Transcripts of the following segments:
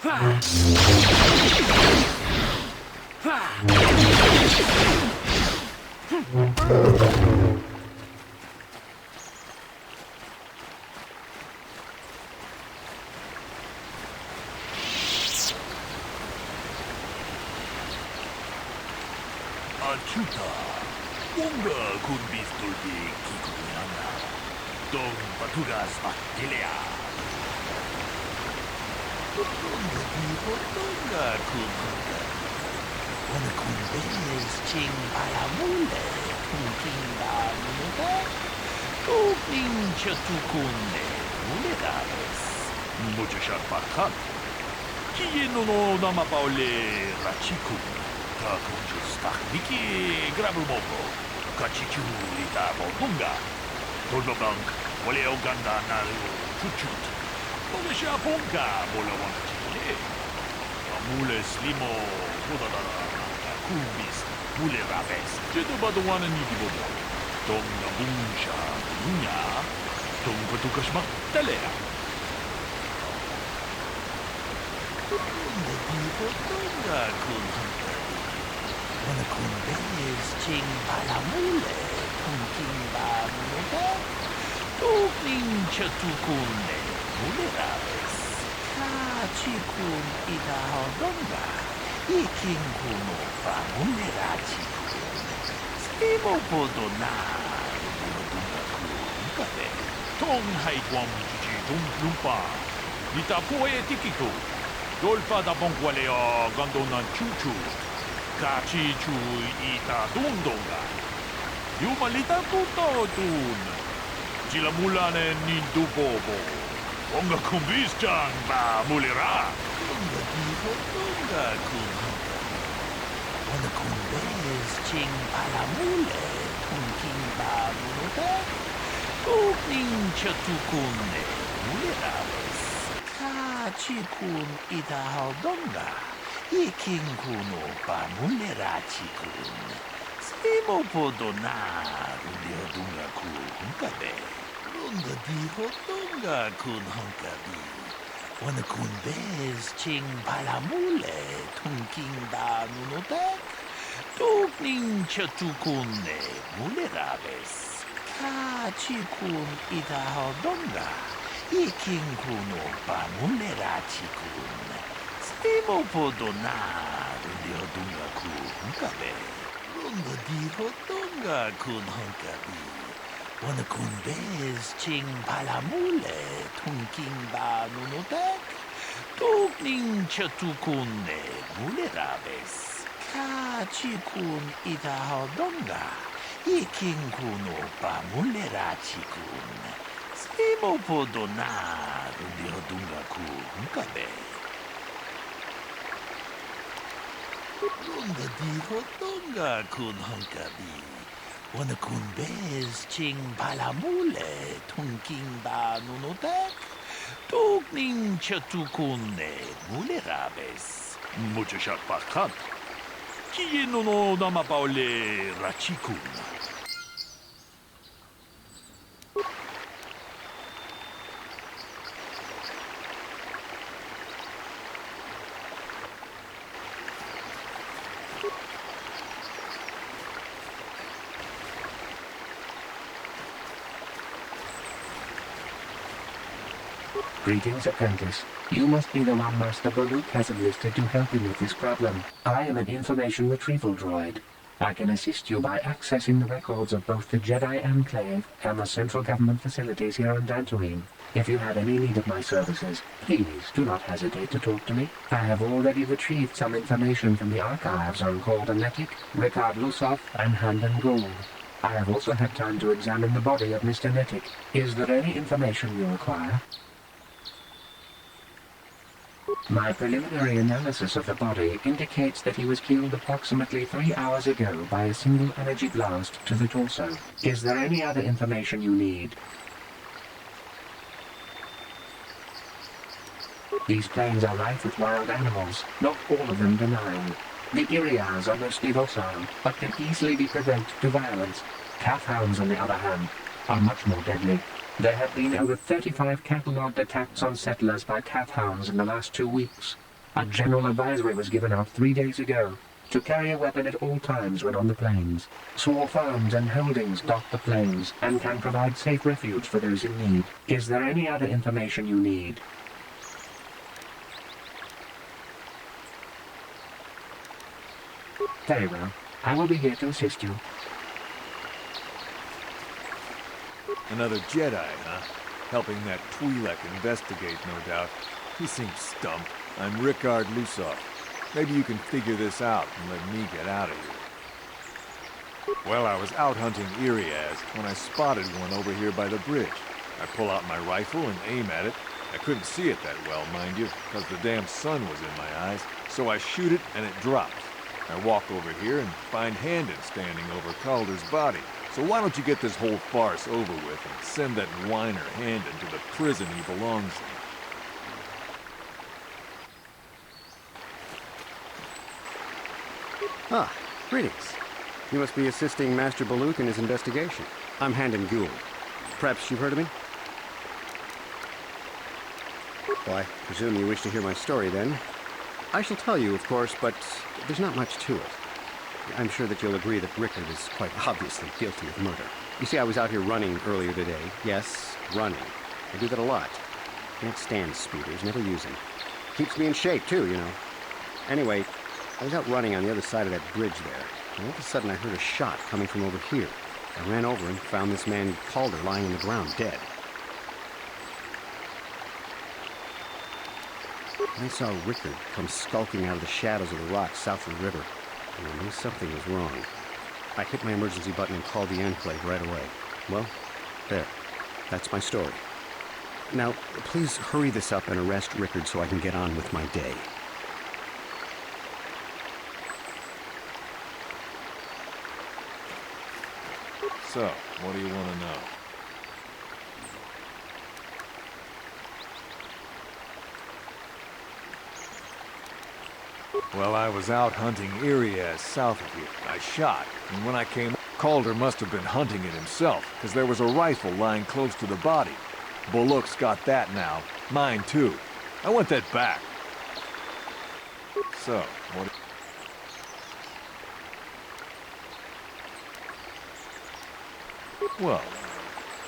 Achuta, 뭔가 군비스톨비 기분이 하나. 동 바투가스 바길레아. 뭔가 군가. 어느 군대에서 징바라몰래 통긴다 누가 또빙 셔투군데 우레다레스 무주샷 바칸 기노노 나마파올레 라치쿠 다공주스타 니키 그라블모고 가치큐리다 모동가 돌로방크 올레오간다 나루 추추트 오메샤 봉가 몰라원치레 mulε slimo 보다다라 쿠비스 mulε 라베스 제도 봐도 와는 이기보다 동나 뭉샤 누냐 동부두가시막 달래야 동가 군한테 어느 군대에서 징바라 mulẹ 통긴다 누가 또빙쳐 두 군데 mulẹ 라베스 치군 이다하던가 이킹군오 바문네라치군 세모보도 나르보던가 군가베 통하이광주지 동lumpa 이타포에 티키토 돌파다 봉과레어 간도난 추추 가치추 이타 돈동가 유말리타 쿠토둔 지라물라네 닌두보보 뭔가 콤비스장 바 몰래라 뭔가 군한가 어느 군대에서 징바라 몰래 통긴바 무로다 꼭닝 셔투군데 몰래라베스 가치군 이다하던가 이킹군 오빠 몰래라치군 세모보도 나르려둔가 군가베 뭔가 디호던가 군한가비 어느 군대에서 징바라 몰래 통긴다 누노다 똑닝 셔투군네 몰래라베스 가치군 이다하던가 이킹군 오빠 몰래라치군 세모보도 나르려둔가 군가베 뭔가 디호던가 군한가비 어느 군대에서 징바라 몰래 통긴바 누노닥 똑닝 셔투군네 몰래라베스 가치군 이다하던가 이킹군 오빠 몰래라치군 세모보도 나르려둔가 군가베 뭔가 디호던가 군한가비 어느 군대에서 징바라 몰래 통긴바 누노닥 똑닝 셔투군네 몰래라베스 무주샷 바칸 기노노 나마파올레 라치군 Greetings, apprentice. You must be the one Master Baruch has enlisted to help him with this problem. I am an information retrieval droid. I can assist you by accessing the records of both the Jedi Enclave and the central government facilities here on Dantooine. If you have any need of my services, please do not hesitate to talk to me. I have already retrieved some information from the archives on Caldernetic, Ricard Lusov, and Handon Gould. I have also had time to examine the body of Mr. Netic. Is there any information you require? My preliminary analysis of the body indicates that he was killed approximately 3 hours ago by a single energy blast to the torso. Is there any other information you need? These plains are rife with wild animals, not all of them benign. The Iriars are mostly docile, but can easily be provoked to violence. Calf hounds, on the other hand, are much more deadly. There have been over 35 catalogued attacks on settlers by calf hounds in the last 2 weeks. A general advisory was given out 3 days ago to carry a weapon at all times when on the plains. Small farms and holdings dot the plains and can provide safe refuge for those in need. Is there any other information you need? Very well. I will be here to assist you. Another Jedi, huh? Helping that Twi'lek investigate, no doubt. He seems stumped. I'm Rickard Lusoff. Maybe you can figure this out and let me get out of here. Well, I was out hunting Iriaz when I spotted one over here by the bridge. I pull out my rifle and aim at it. I couldn't see it that well, mind you, because the damn sun was in my eyes. So I shoot it and it drops. I walk over here and find Handon standing over Calder's body. So why don't you get this whole farce over with and send that whiner Handon to the prison he belongs in? Ah, greetings. You must be assisting Master Baluk in his investigation. I'm Handon Gould. Perhaps you've heard of me? Well, I presume you wish to hear my story, then. I shall tell you, of course, but there's not much to it. I'm sure that you'll agree that Rickard is quite obviously guilty of murder. You see, I was out here running earlier today. Yes, running. I do that a lot. Can't stand speeders, never use them. Keeps me in shape, too, you know. Anyway, I was out running on the other side of that bridge there, and all of a sudden I heard a shot coming from over here. I ran over and found this man Calder lying on the ground, dead. I saw Rickard come skulking out of the shadows of the rocks south of the river, and I knew something was wrong. I hit my emergency button and called the Enclave right away. Well, there. That's my story. Now, please hurry this up and arrest Rickard so I can get on with my day. So, what do you want to know? Well, I was out hunting Iriaz south of here. I shot, and when I came, Calder must have been hunting it himself, because there was a rifle lying close to the body. Bullock's got that now. Mine, too. I want that back. So, what... Well,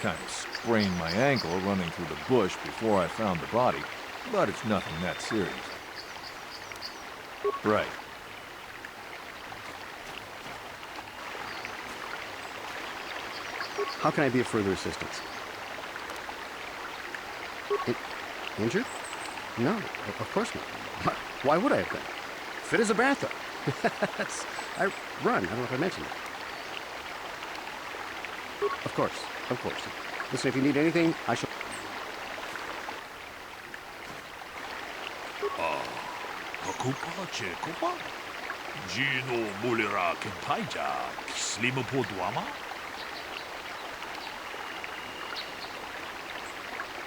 kind of sprained my ankle running through the bush before I found the body, but it's nothing that serious. Right. How can I be of further assistance? Injured? No, of course not. Why would I have been? Fit as a bathtub. I run. I don't know if I mentioned it. Of course, of course. Listen, if you need anything, I shall... Kopa Chekopa? Gino Mulera Kempaija, Slimo Podwama?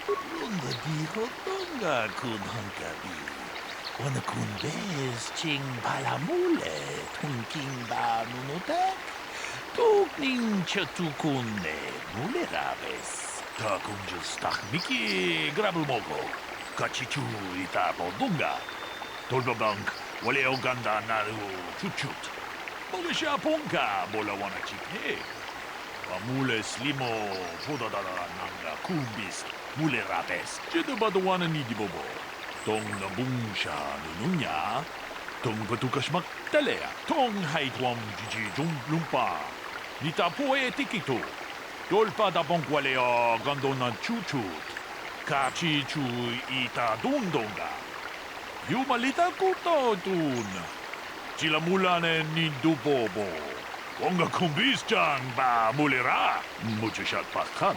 Lunga diho Tunga kun hankabi. Wana kun bez ching palamule, tunking ba nunotek. Tukning chatukune mulerabes. Takunjus takmiki grabulmoko. Kachichu itabo dunga. Tolbabank, wale oganda naru chuchut. Bolisha ponka bola wana chikhe. Amule slimo podadara nanga kumbis mulerabes. Jedubadawana nidibobo. Tong nabungsha nununya. Tong patukashmak talea. Tong haitwam jiji lumpa. Nitapo etikito. Dolpa da bonkwaleo gandona chuchut. Kachi chu ita dundonga. Yumalita kuto dun. Chilamulane nindubobo. Wonga kumbis-chan ba mulera. Muchashat pakat.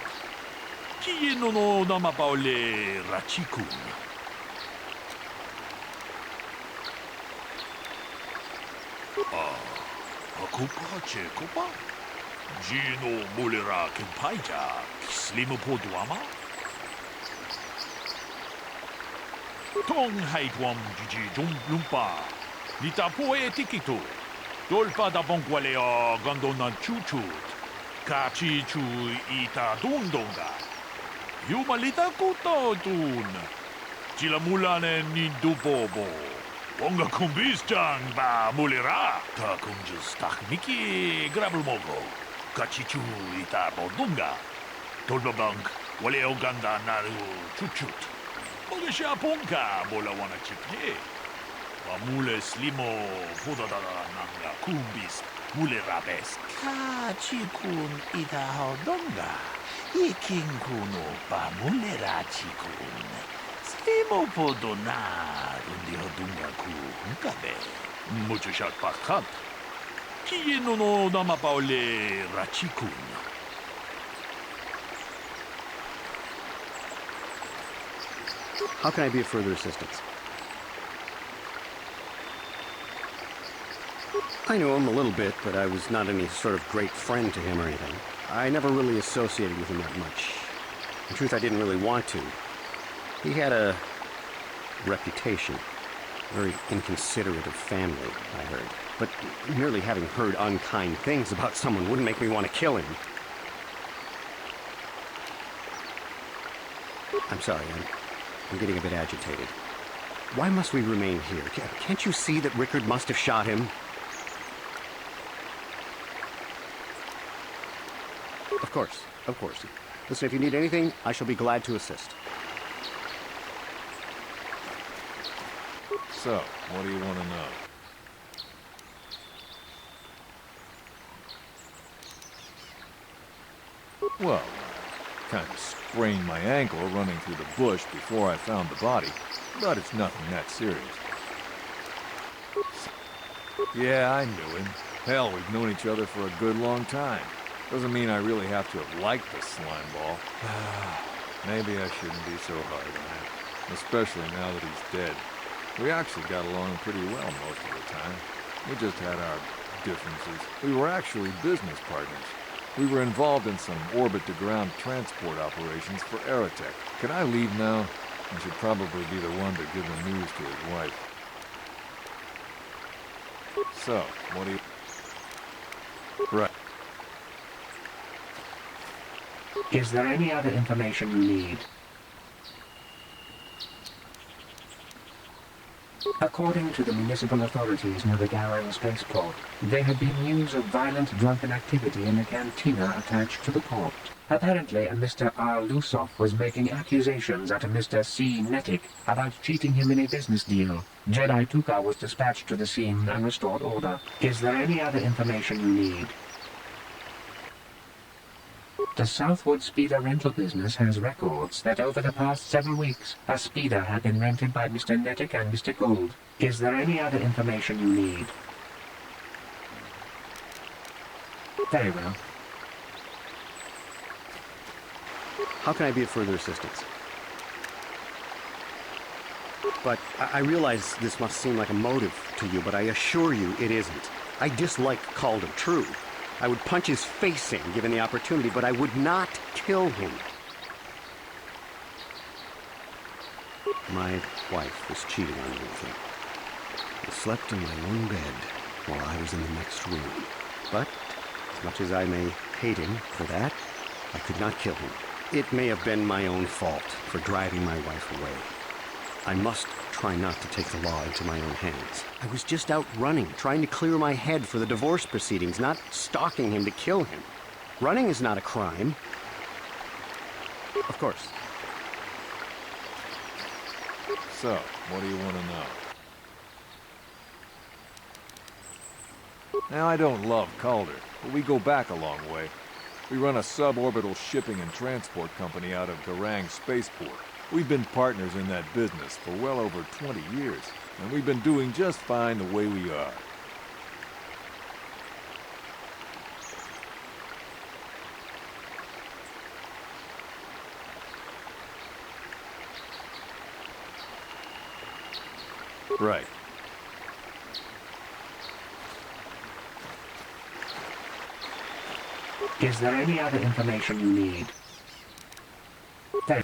Kieno no namapaole rachikun. Kopa Chekopa? Gino Mulera Kempaija, Slimo Podwama? Tong Haitwam Jiji Lumpa, Nitapo Etikito, Dolpa da Bonkwaleo Gandona Chuchut, Kachi Chu Ita Dundonga, Yumalita Kuto Dun, Chilamulane Nindubobo, Onga kumbisjang ba mulira. Ta kumjus takniki grabul mogo. Kachichu ita bodunga. Tolbabank wale oganda naru chuchut. Mogisha ponka bola wana chipne. Mule slimo podadara nanga kumbis mule rabes. Kachikun ita hodonga. Ikin kuno ba mule rachikun. Slimo podona rundi hodunga ku hunkabe. Mucho shat pakat. Kieno no nama paole rachikun. How can I be of further assistance? I knew him a little bit, but I was not any sort of great friend to him or anything. I never really associated with him that much. In truth, I didn't really want to. He had a reputation. Very inconsiderate of family, I heard. But merely having heard unkind things about someone wouldn't make me want to kill him. I'm sorry, I'm getting a bit agitated. Why must we remain here? Can't you see that Rickard must have shot him? Of course, of course. Listen, if you need anything, I shall be glad to assist. So, what do you want to know? Well, I kind of sprained my ankle running through the bush before I found the body, but it's nothing that serious. Yeah, I knew him. Hell, we've known each other for a good long time. Doesn't mean I really have to have liked the slime ball. Maybe I shouldn't be so hard on him, especially now that he's dead. We actually got along pretty well most of the time. We just had our differences. We were actually business partners. We were involved in some orbit-to-ground transport operations for Aerotech. Can I leave now? I should probably be the one to give the news to his wife. So, what do you... Right. Is there any other information you need? According to the municipal authorities near the Garang spaceport, there had been news of violent drunken activity in a cantina attached to the port. Apparently, a Mr. R. Lusoff was making accusations at a Mr. C. Netic about cheating him in a business deal. Jedi Tuka was dispatched to the scene and restored order. Is there any other information you need? The Southwood Speeder rental business has records that over the past 7 weeks, a speeder had been rented by Mr. Netic and Mr. Gould. Is there any other information you need? Very well. How can I be of further assistance? But I realize this must seem like a motive to you, but I assure you it isn't. I dislike Calder, true. I would punch his face in, given the opportunity, but I would not kill him. My wife was cheating on me with him. I slept in my own bed while I was in the next room. But, as much as I may hate him for that, I could not kill him. It may have been my own fault for driving my wife away. I must try not to take the law into my own hands. I was just out running, trying to clear my head for the divorce proceedings, not stalking him to kill him. Running is not a crime. Of course. So, what do you want to know? Now, I don't love Calder, but we go back a long way. We run a suborbital shipping and transport company out of Garang Spaceport. We've been partners in that business for well over 20 years, and we've been doing just fine the way we are. Right. Is there any other information you need? Very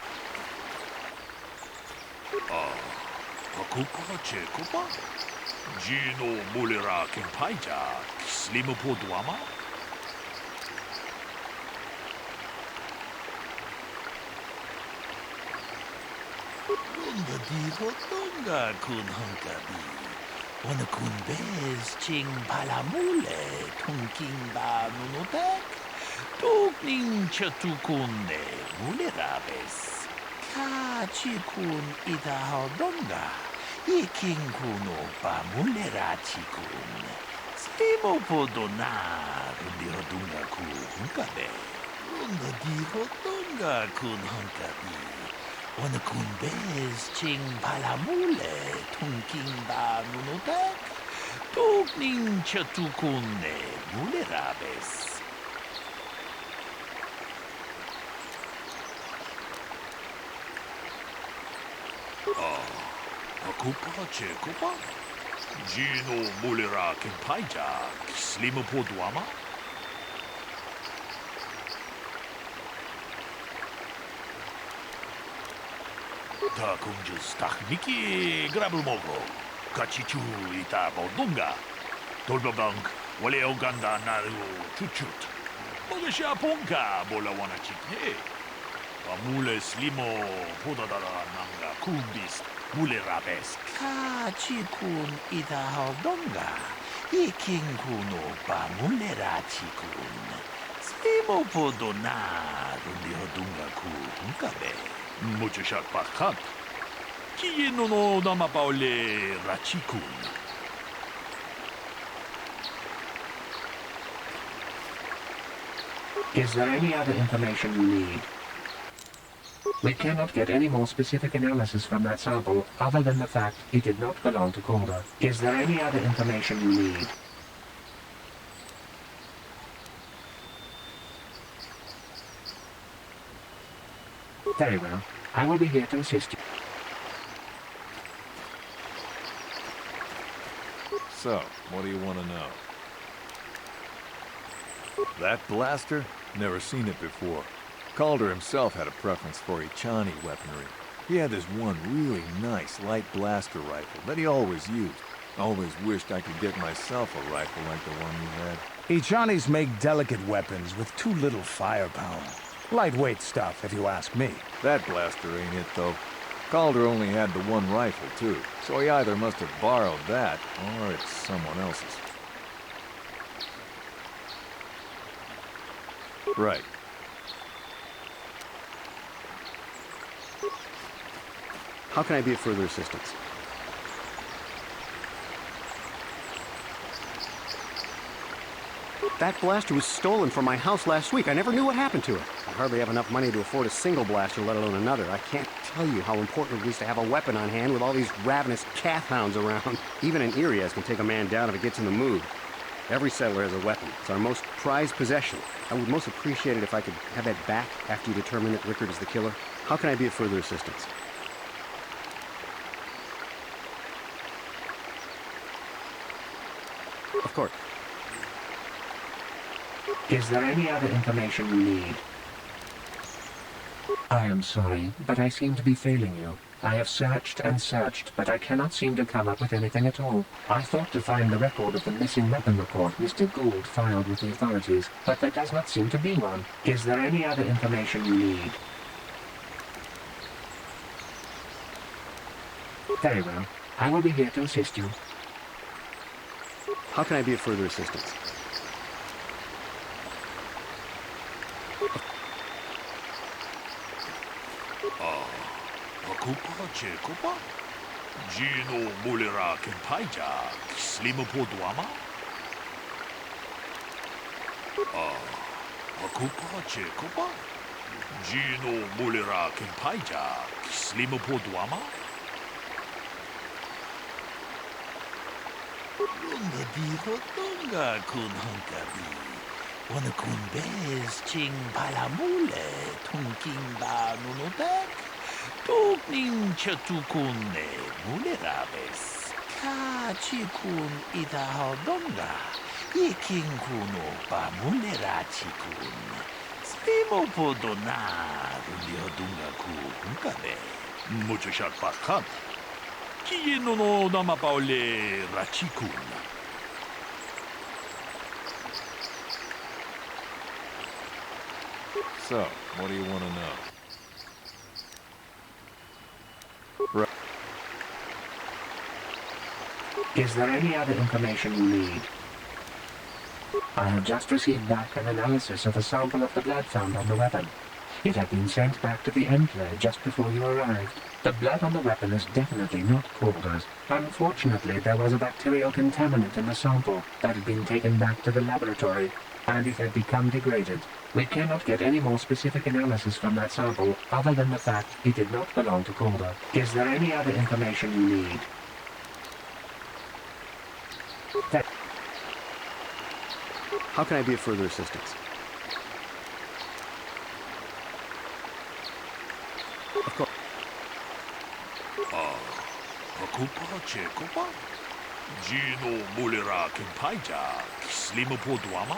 Akupa Chekopa? Gino Mulera Kempaija, Slimopo Duama? Lunga di Rotonga kun Hunkabi. Ono kun bez ching palamule tunking ba nunutek. Tukning chatukunne mulerabes. Ka chikun ida hodonga. Iking kuno ba mulera chikun. Spimo podona rundi hodunga ku hunkabe. Runda di hodunga kun hunkabi. Ona kun bez ching palamule tunking ba nunutek. Tukning chatukunne mulerabes. Kupa che kupa? Gino mulera kempaija slimo poduama? Ta kunjus takniki grabul mogo. Kachichu ita bodunga. Tolbabank wale oganda naru chuchut. Mogasha ponka bola wana chikne. Amule slimo podadara nanga kubis. Mulerabes ka chikun ida hodonga. Iking kuno ba mulera chikun. Slimo podona rundi hodunga ku hunkabe. Mucho shak pakat. Kieno no nama paole rachikun. Is there any other information you need? We cannot get any more specific analysis from that sample other than the fact it did not belong to Kotor. Is there any other information you need? Very well. I will be here to assist you. So, what do you want to know? That blaster? Never seen it before. Calder himself had a preference for Ichani weaponry. He had this one really nice light blaster rifle that he always used. Always wished I could get myself a rifle like the one he had. Ichanis make delicate weapons with too little firepower. Lightweight stuff, if you ask me. That blaster ain't it, though. Calder only had the one rifle, too, so he either must have borrowed that, or it's someone else's. Right. How can I be of further assistance? That blaster was stolen from my house last week. I never knew what happened to it. I hardly have enough money to afford a single blaster, let alone another. I can't tell you how important it is to have a weapon on hand with all these ravenous cat hounds around. Even an Irias can take a man down if it gets in the mood. Every settler has a weapon. It's our most prized possession. I would most appreciate it if I could have that back after you determine that Rickard is the killer. How can I be of further assistance? Of course. Is there any other information you need? I am sorry, but I seem to be failing you. I have searched and searched, but I cannot seem to come up with anything at all. I thought to find the record of the missing weapon report Mr. Gould filed with the authorities, but there does not seem to be one. Is there any other information you need? Very well. I will be here to assist you. How can I be of further assistance? Kupa che kupa? Gino mulera kempaija slimo poduama? Kupa che kupa? Gino mulera kempaija slimo poduama? Runga di hodonga kun hunkabi. Wana kun bez ching palamule tunking ba nunutek. Tukning chatukunne mulerabes. Ka chikun ida hodonga. Iking kuno ba mulera chikun. Spimo podona rundi hodunga ku hunkabe. Mucho shak pakat. Kieno no nama paole rachikun. So, what do you want to know? Is there any other information you need? I have just received back an analysis of a sample of the blood found on the weapon. It had been sent back to the Enclave just before you arrived. The blood on the weapon is definitely not Calder's. Unfortunately, there was a bacterial contaminant in the sample that had been taken back to the laboratory, and it had become degraded. We cannot get any more specific analysis from that sample other than the fact it did not belong to Calder. Is there any other information you need? How can I be of further assistance? Of course. Kupa Chekopa? Gino Mulera Kimpaija, Slimapo Dwama?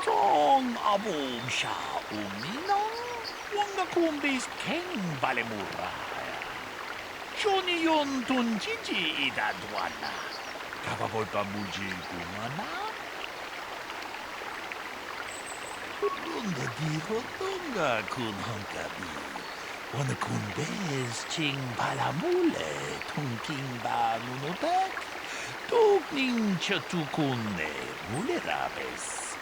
Tong Abum Sha Umina, Wanga Kumbis King Balemura. Johnny Yon Tunjiji Ida Dwana. Kapavolpa Muji Kumana? Runda Diho Tunga Kun Hunkabi. Wana Kunbez Ching Palamule, Tunking Ba Nunotek, Tukning Chatukune, Mulerabes.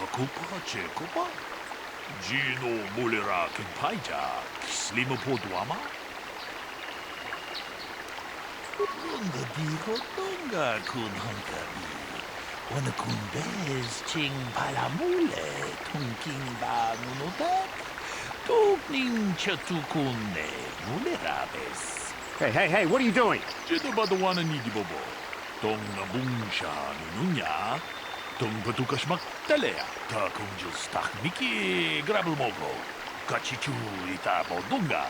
Akupa Chekopa? Gino Mulera Kimpaija, Slimapo Dwama? Runda Diho Tunga Kun Hunkabi. Wana Kunbez Ching Palamule, Tunking Ba Nunotek, Tukning Chatukune, Mulerabes. Hey, what are you doing? Jidabadawana Nidibobo, Tong Nabungsha Nununya, Tong Batukashmak Talea, Takunjus Takmiki, Grabelmogo, Kachichu Itabo Dunga,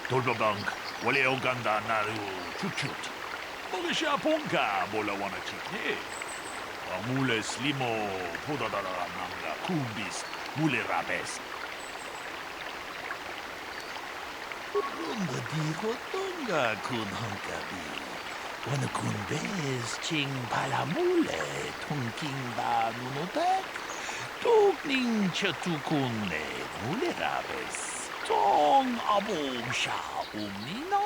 Tolbabank, Waleo Ganda Naru Chuchut, Bogisha Ponka, Bolawana Chikne. Mule slimo podadara nanga kumbis mule rabes. Runda diho tunga kun hunkabi. Wana kunbez ching palamule tunking ba nunotek. Tukning chatukune mule rabes. Tong abom sha umnina.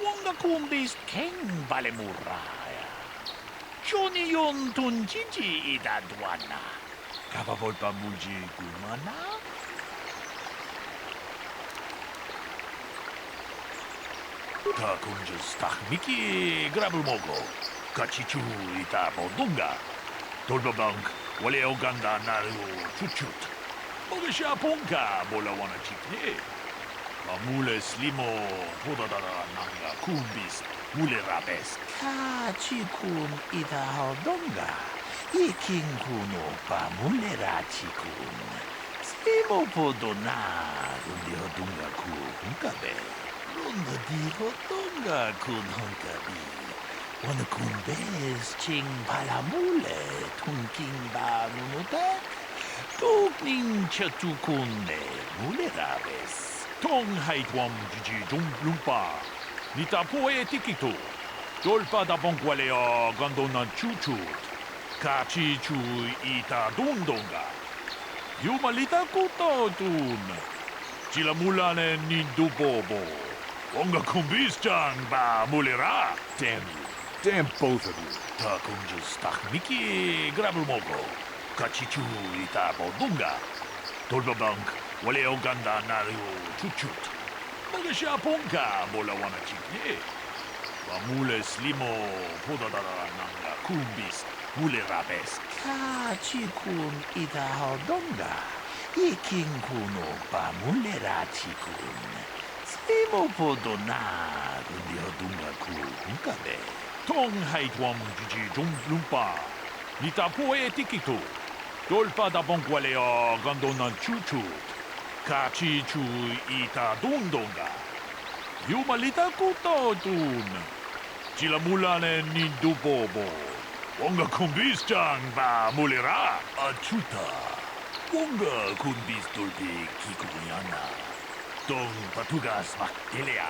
Wanga kumbis king balemuraya. Johnny Yon Tunjiji Ida Dwana. Kapavolpa Muji Kumana? Takunjus Takmiki Grabelmogo. Kachichu Ita Bodunga. Tolbabank Waleo Ganda Naru Chuchut. Bogisha Ponka Bolawana Chikne. Amule Slimo Podadara Nanga Kumbis. Mule Rabes. Kachikun Ida Hodonga. Iking Kuno Pa Mule Rachikun. Slimo Podona. Rundi Hodunga Ku Hunkabe. Runda Di Hodunga Kun Hunkabi. Wana Kunbez Ching Palamule. Tunking Ba Nunotek. Tukning Chatukune. Mule Rabes. Tong Haitwam Jiji Jung Lumpa. Nita poe tikito. Dolpa da bonqualeo gandona chuchut. Kachi chu ita dundonga. Yumalita kuto tun. Chilamulane nindubobo. Onga kumbis-chan ba mulera. Damn you. Damn both of you. Takunjus takmiki grabelmogo. Kachi chu ita bodunga. Dolbabank waleo ganda naru chuchut. Bogisha Ponka Bolawana Chikne. Mule Slimo Podadara Nanga Kumbis Mule Rabes. Kachikun Ida Hodonga. Iking Kuno Pa Mule Rachikun. Slimo Podona Rundi Hodunga Ku Hunkabe. Tong Haitwam Jiji Jung Lumpa. Nita Poe Tikito. Dolpa da Bonqualeo Gandona Chuchut. Kachi chu ita dundonga. Yumalita kuto tun. Chilamulane nindubobo. Wonga kumbis-chan ba mulera. Achuta. Wonga kumbis tulpi kikuyana. Tong patugas maktelea.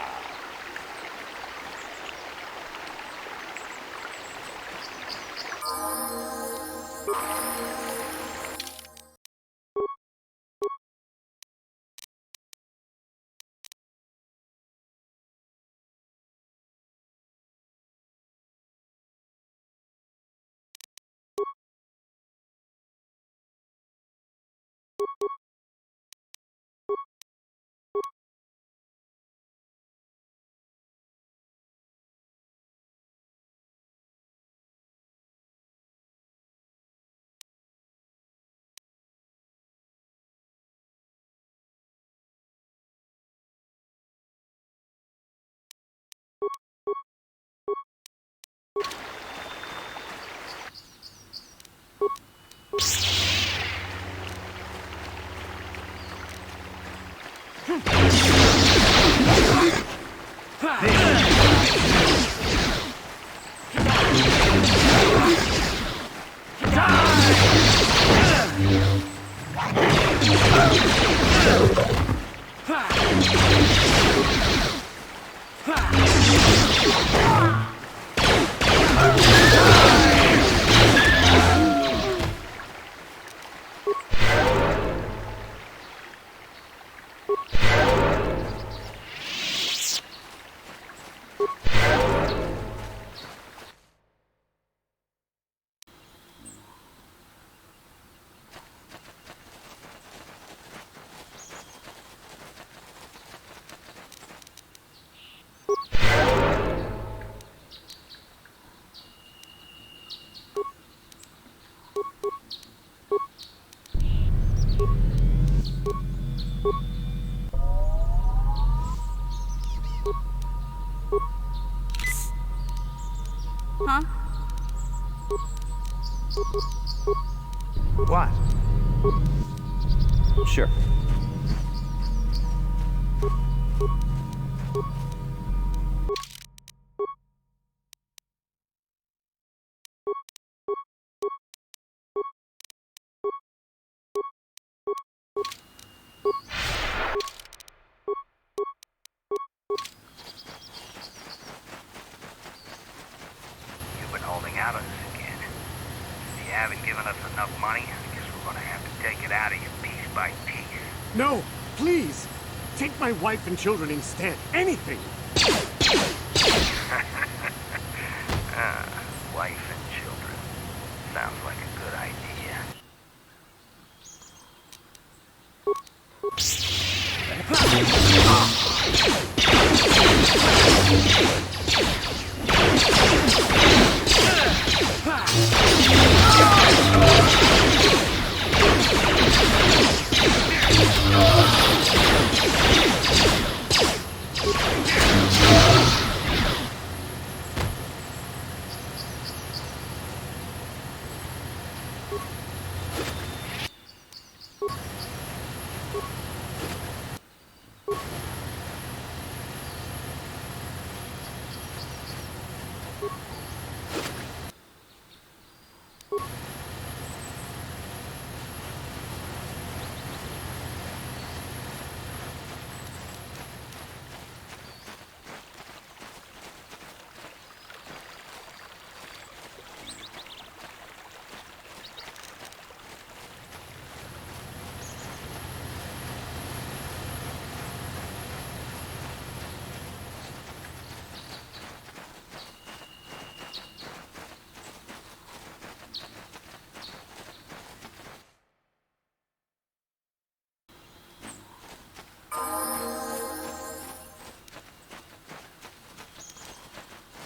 Huh? What? Sure. You've been holding out on us again. If you haven't given us enough money, I guess we're gonna have to take it out of you piece by piece. No, please! Take my wife and children instead. Anything! Wife and children. Sounds like a good idea.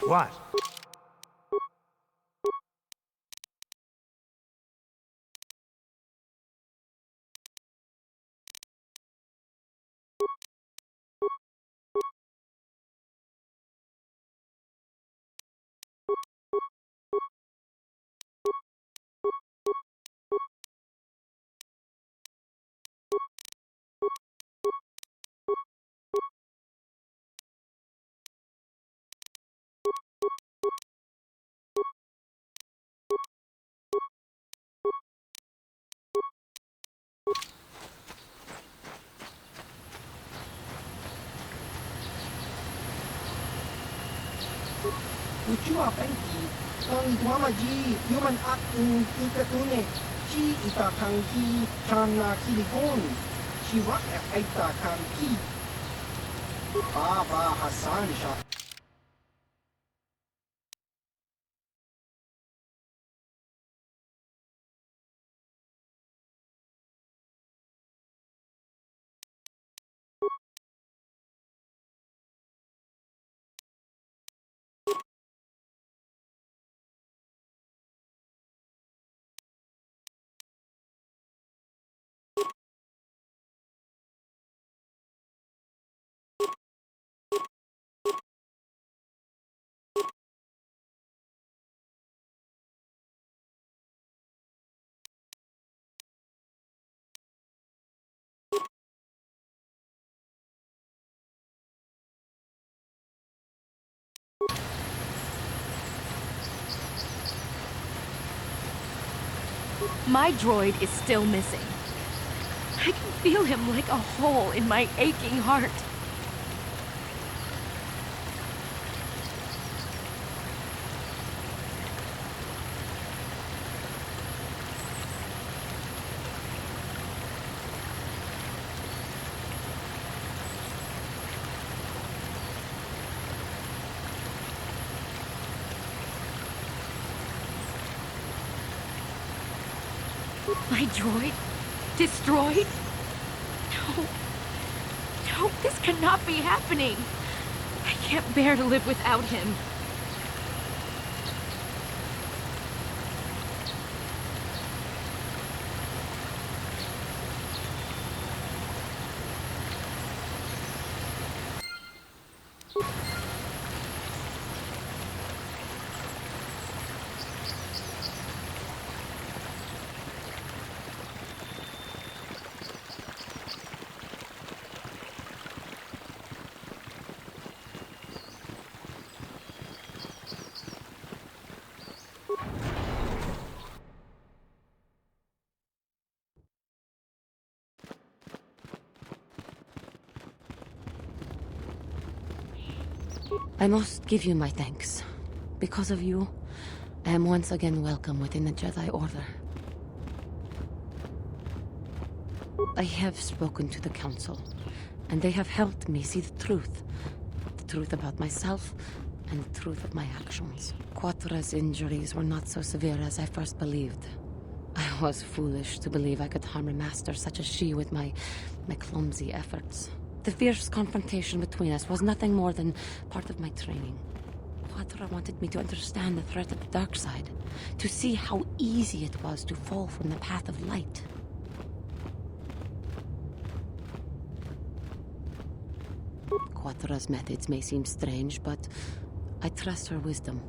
What? Ucua penki, ang duamaji, human ak in ikatune, chi itakang ki chana kiligon, chiwak itakang ki. Baba Hassan Shah. My droid is still missing. I can feel him like a hole in my aching heart. My droid? Destroyed? No. No, this cannot be happening. I can't bear to live without him. I must give you my thanks. Because of you, I am once again welcome within the Jedi Order. I have spoken to the Council, and they have helped me see the truth. The truth about myself, and the truth of my actions. Quatra's injuries were not so severe as I first believed. I was foolish to believe I could harm a master such as she with my clumsy efforts. The fierce confrontation between us was nothing more than part of my training. Quatra wanted me to understand the threat of the dark side, to see how easy it was to fall from the path of light. Quatra's methods may seem strange, but I trust her wisdom.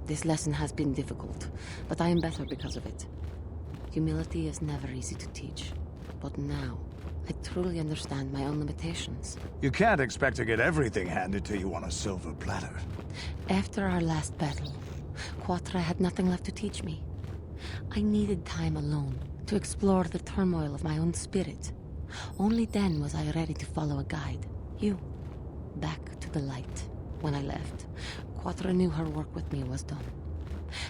This lesson has been difficult, but I am better because of it. Humility is never easy to teach, but now I truly understand my own limitations. You can't expect to get everything handed to you on a silver platter. After our last battle, Quatra had nothing left to teach me. I needed time alone to explore the turmoil of my own spirit. Only then was I ready to follow a guide. You. Back to the light. When I left, Quatra knew her work with me was done.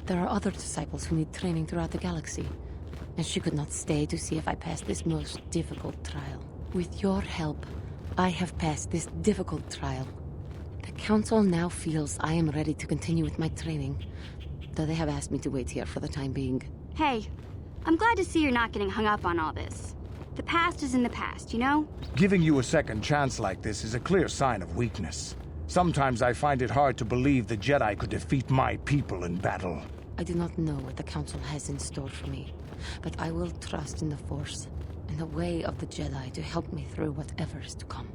There are other disciples who need training throughout the galaxy, and she could not stay to see if I passed this most difficult trial. With your help, I have passed this difficult trial. The Council now feels I am ready to continue with my training, though they have asked me to wait here for the time being. Hey, I'm glad to see you're not getting hung up on all this. The past is in the past, you know? Giving you a second chance like this is a clear sign of weakness. Sometimes I find it hard to believe the Jedi could defeat my people in battle. I do not know what the Council has in store for me, but I will trust in the Force and the way of the Jedi to help me through whatever is to come.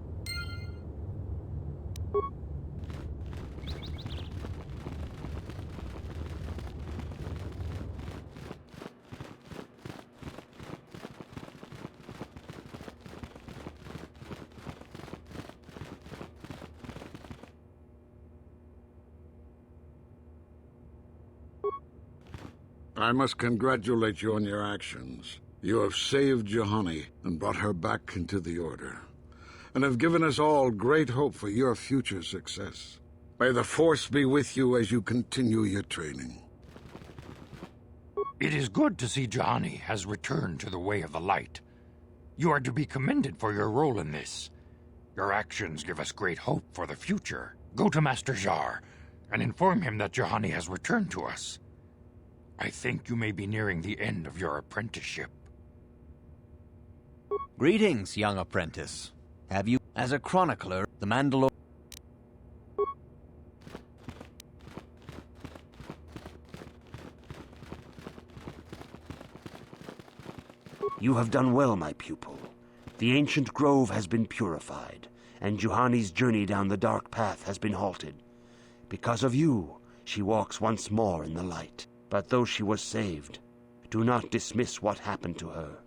I must congratulate you on your actions. You have saved Juhani and brought her back into the Order, and have given us all great hope for your future success. May the Force be with you as you continue your training. It is good to see Juhani has returned to the way of the light. You are to be commended for your role in this. Your actions give us great hope for the future. Go to Master Jar and inform him that Juhani has returned to us. I think you may be nearing the end of your apprenticeship. Greetings, young apprentice. Have you, as a chronicler, the Mandalore... You have done well, my pupil. The ancient grove has been purified, and Juhani's journey down the dark path has been halted. Because of you, she walks once more in the light. But though she was saved, do not dismiss what happened to her.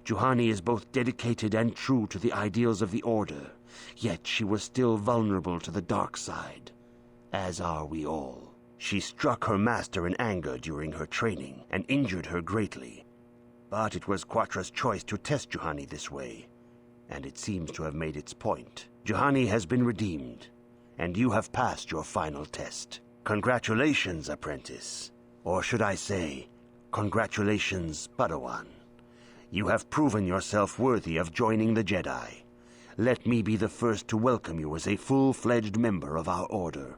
Juhani is both dedicated and true to the ideals of the Order, yet she was still vulnerable to the dark side, as are we all. She struck her master in anger during her training and injured her greatly. But it was Quatra's choice to test Juhani this way, and it seems to have made its point. Juhani has been redeemed, and you have passed your final test. Congratulations, apprentice. Or should I say, congratulations, Padawan. You have proven yourself worthy of joining the Jedi. Let me be the first to welcome you as a full-fledged member of our order.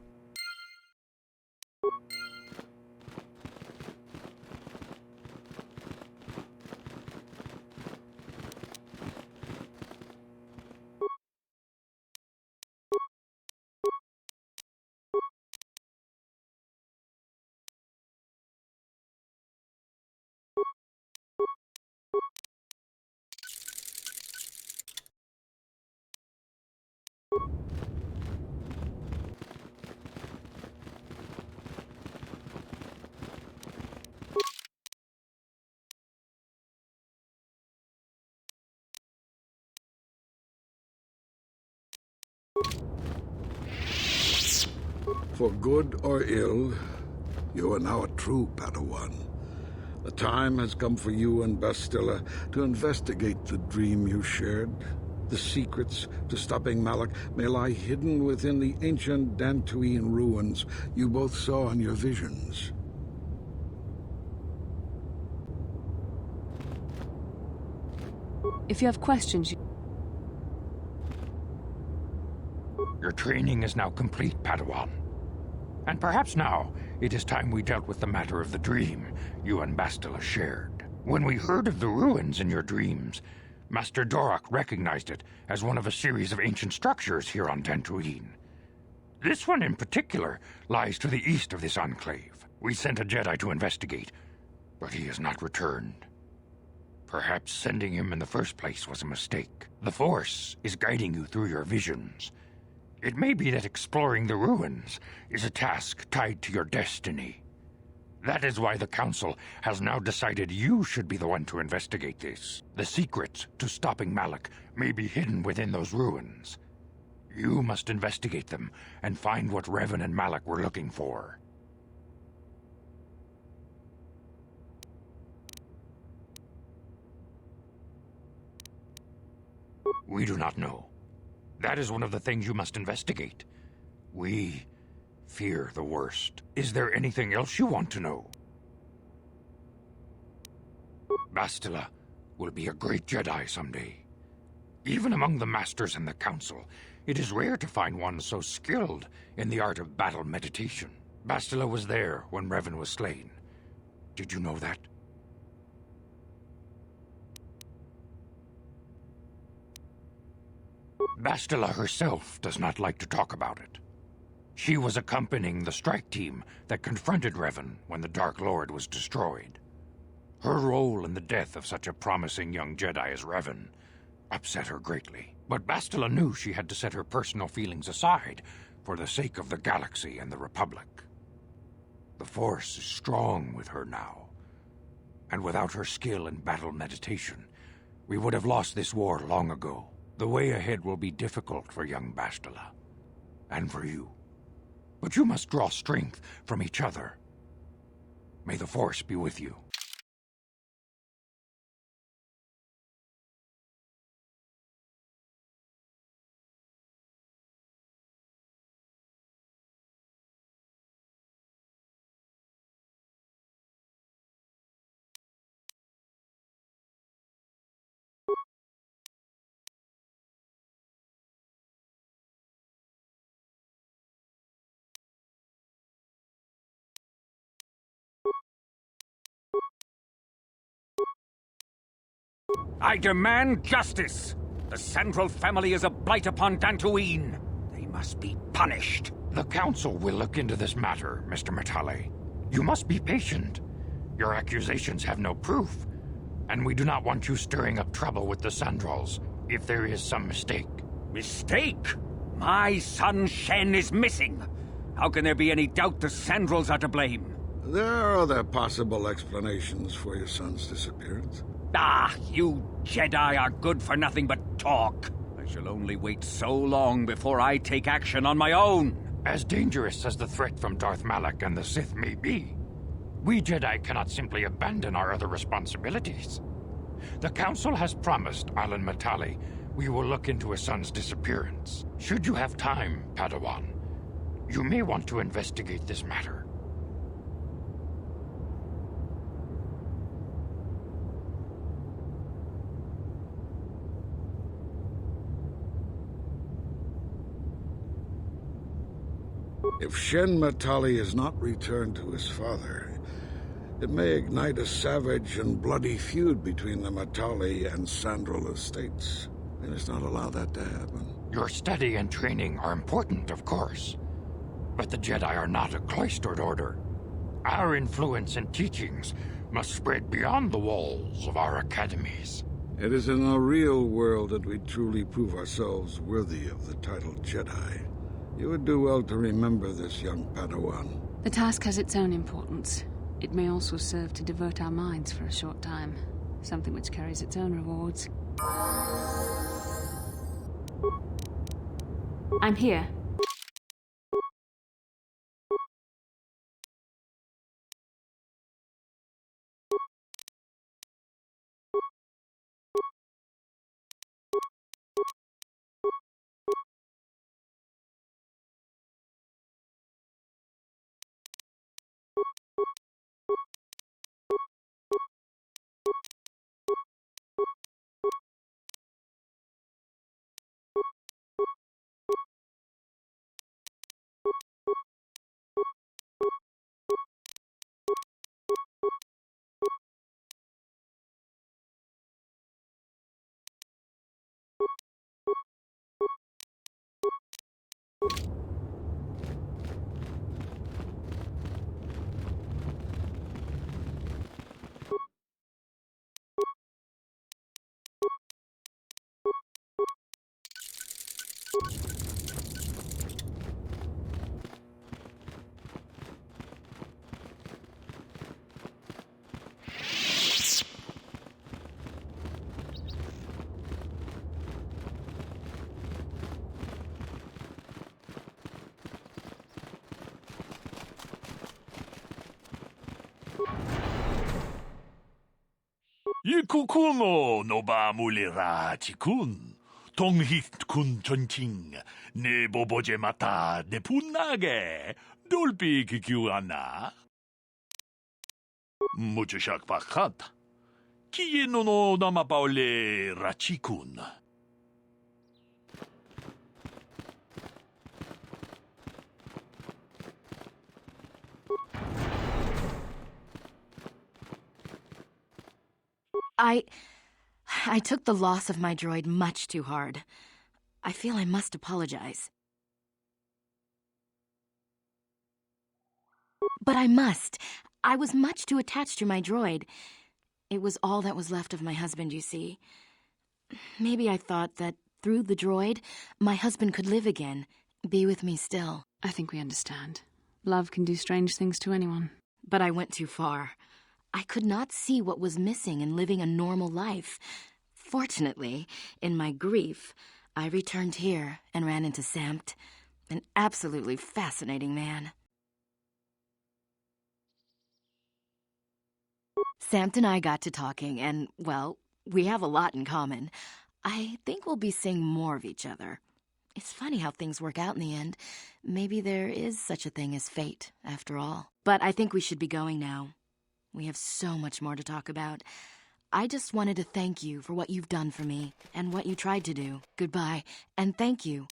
For good or ill, you are now a true Padawan. The time has come for you and Bastila to investigate the dream you shared. The secrets to stopping Malak may lie hidden within the ancient Dantooine ruins you both saw in your visions. If you have questions, Your training is now complete, Padawan. And perhaps now, it is time we dealt with the matter of the dream you and Bastila shared. When we heard of the ruins in your dreams, Master Dorak recognized it as one of a series of ancient structures here on Dantooine. This one in particular lies to the east of this enclave. We sent a Jedi to investigate, but he has not returned. Perhaps sending him in the first place was a mistake. The Force is guiding you through your visions. It may be that exploring the ruins is a task tied to your destiny. That is why the Council has now decided you should be the one to investigate this. The secrets to stopping Malak may be hidden within those ruins. You must investigate them and find what Revan and Malak were looking for. We do not know. That is one of the things you must investigate. We fear the worst. Is there anything else you want to know? Bastila will be a great Jedi someday. Even among the Masters and the Council, it is rare to find one so skilled in the art of battle meditation. Bastila was there when Revan was slain. Did you know that? Bastila herself does not like to talk about it. She was accompanying the strike team that confronted Revan when the Dark Lord was destroyed. Her role in the death of such a promising young Jedi as Revan upset her greatly. But Bastila knew she had to set her personal feelings aside for the sake of the galaxy and the Republic. The Force is strong with her now, and without her skill in battle meditation, we would have lost this war long ago. The way ahead will be difficult for young Bastila, and for you. But you must draw strength from each other. May the Force be with you. I demand justice! The Sandral family is a blight upon Dantooine. They must be punished. The Council will look into this matter, Mr. Matale. You must be patient. Your accusations have no proof, and we do not want you stirring up trouble with the Sandrals if there is some mistake. Mistake? My son Shen is missing. How can there be any doubt the Sandrals are to blame? There are other possible explanations for your son's disappearance. Ah, you Jedi are good for nothing but talk. I shall only wait so long before I take action on my own. As dangerous as the threat from Darth Malak and the Sith may be, we Jedi cannot simply abandon our other responsibilities. The Council has promised Alan Matali we will look into his son's disappearance. Should you have time, Padawan, you may want to investigate this matter. If Shen Matali is not returned to his father, it may ignite a savage and bloody feud between the Matali and Sandral estates. We must not allow that to happen. Your study and training are important, of course, but the Jedi are not a cloistered order. Our influence and teachings must spread beyond the walls of our academies. It is in the real world that we truly prove ourselves worthy of the title Jedi. You would do well to remember this, young Padawan. The task has its own importance. It may also serve to divert our minds for a short time, something which carries its own rewards. I'm here. Ikukuno no ba mulira chikun. Tonghit kun chonching. Ne boboje mata ne punage. Dolpi kikiuana. Mucho shak pakat. Kiye no namapaole rachikun. I took the loss of my droid much too hard. I feel I must apologize. But I must. I was much too attached to my droid. It was all that was left of my husband, you see. Maybe I thought that through the droid, my husband could live again, be with me still. I think we understand. Love can do strange things to anyone. But I went too far. I could not see what was missing in living a normal life. Fortunately, in my grief, I returned here and ran into Samt, an absolutely fascinating man. Samt and I got to talking, and, well, we have a lot in common. I think we'll be seeing more of each other. It's funny how things work out in the end. Maybe there is such a thing as fate, after all. But I think we should be going now. We have so much more to talk about. I just wanted to thank you for what you've done for me and what you tried to do. Goodbye, and thank you.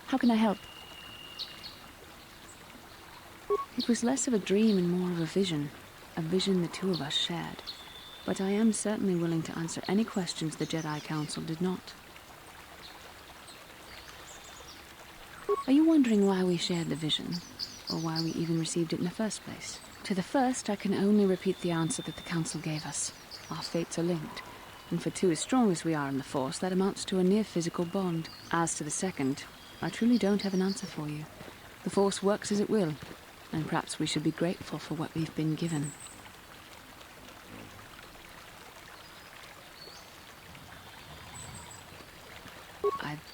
How can I help? It was less of a dream and more of a vision the two of us shared. But I am certainly willing to answer any questions the Jedi Council did not. Are you wondering why we shared the vision, or why we even received it in the first place? To the first, I can only repeat the answer that the Council gave us. Our fates are linked, and for two as strong as we are in the Force, that amounts to a near-physical bond. As to the second, I truly don't have an answer for you. The Force works as it will, and perhaps we should be grateful for what we've been given.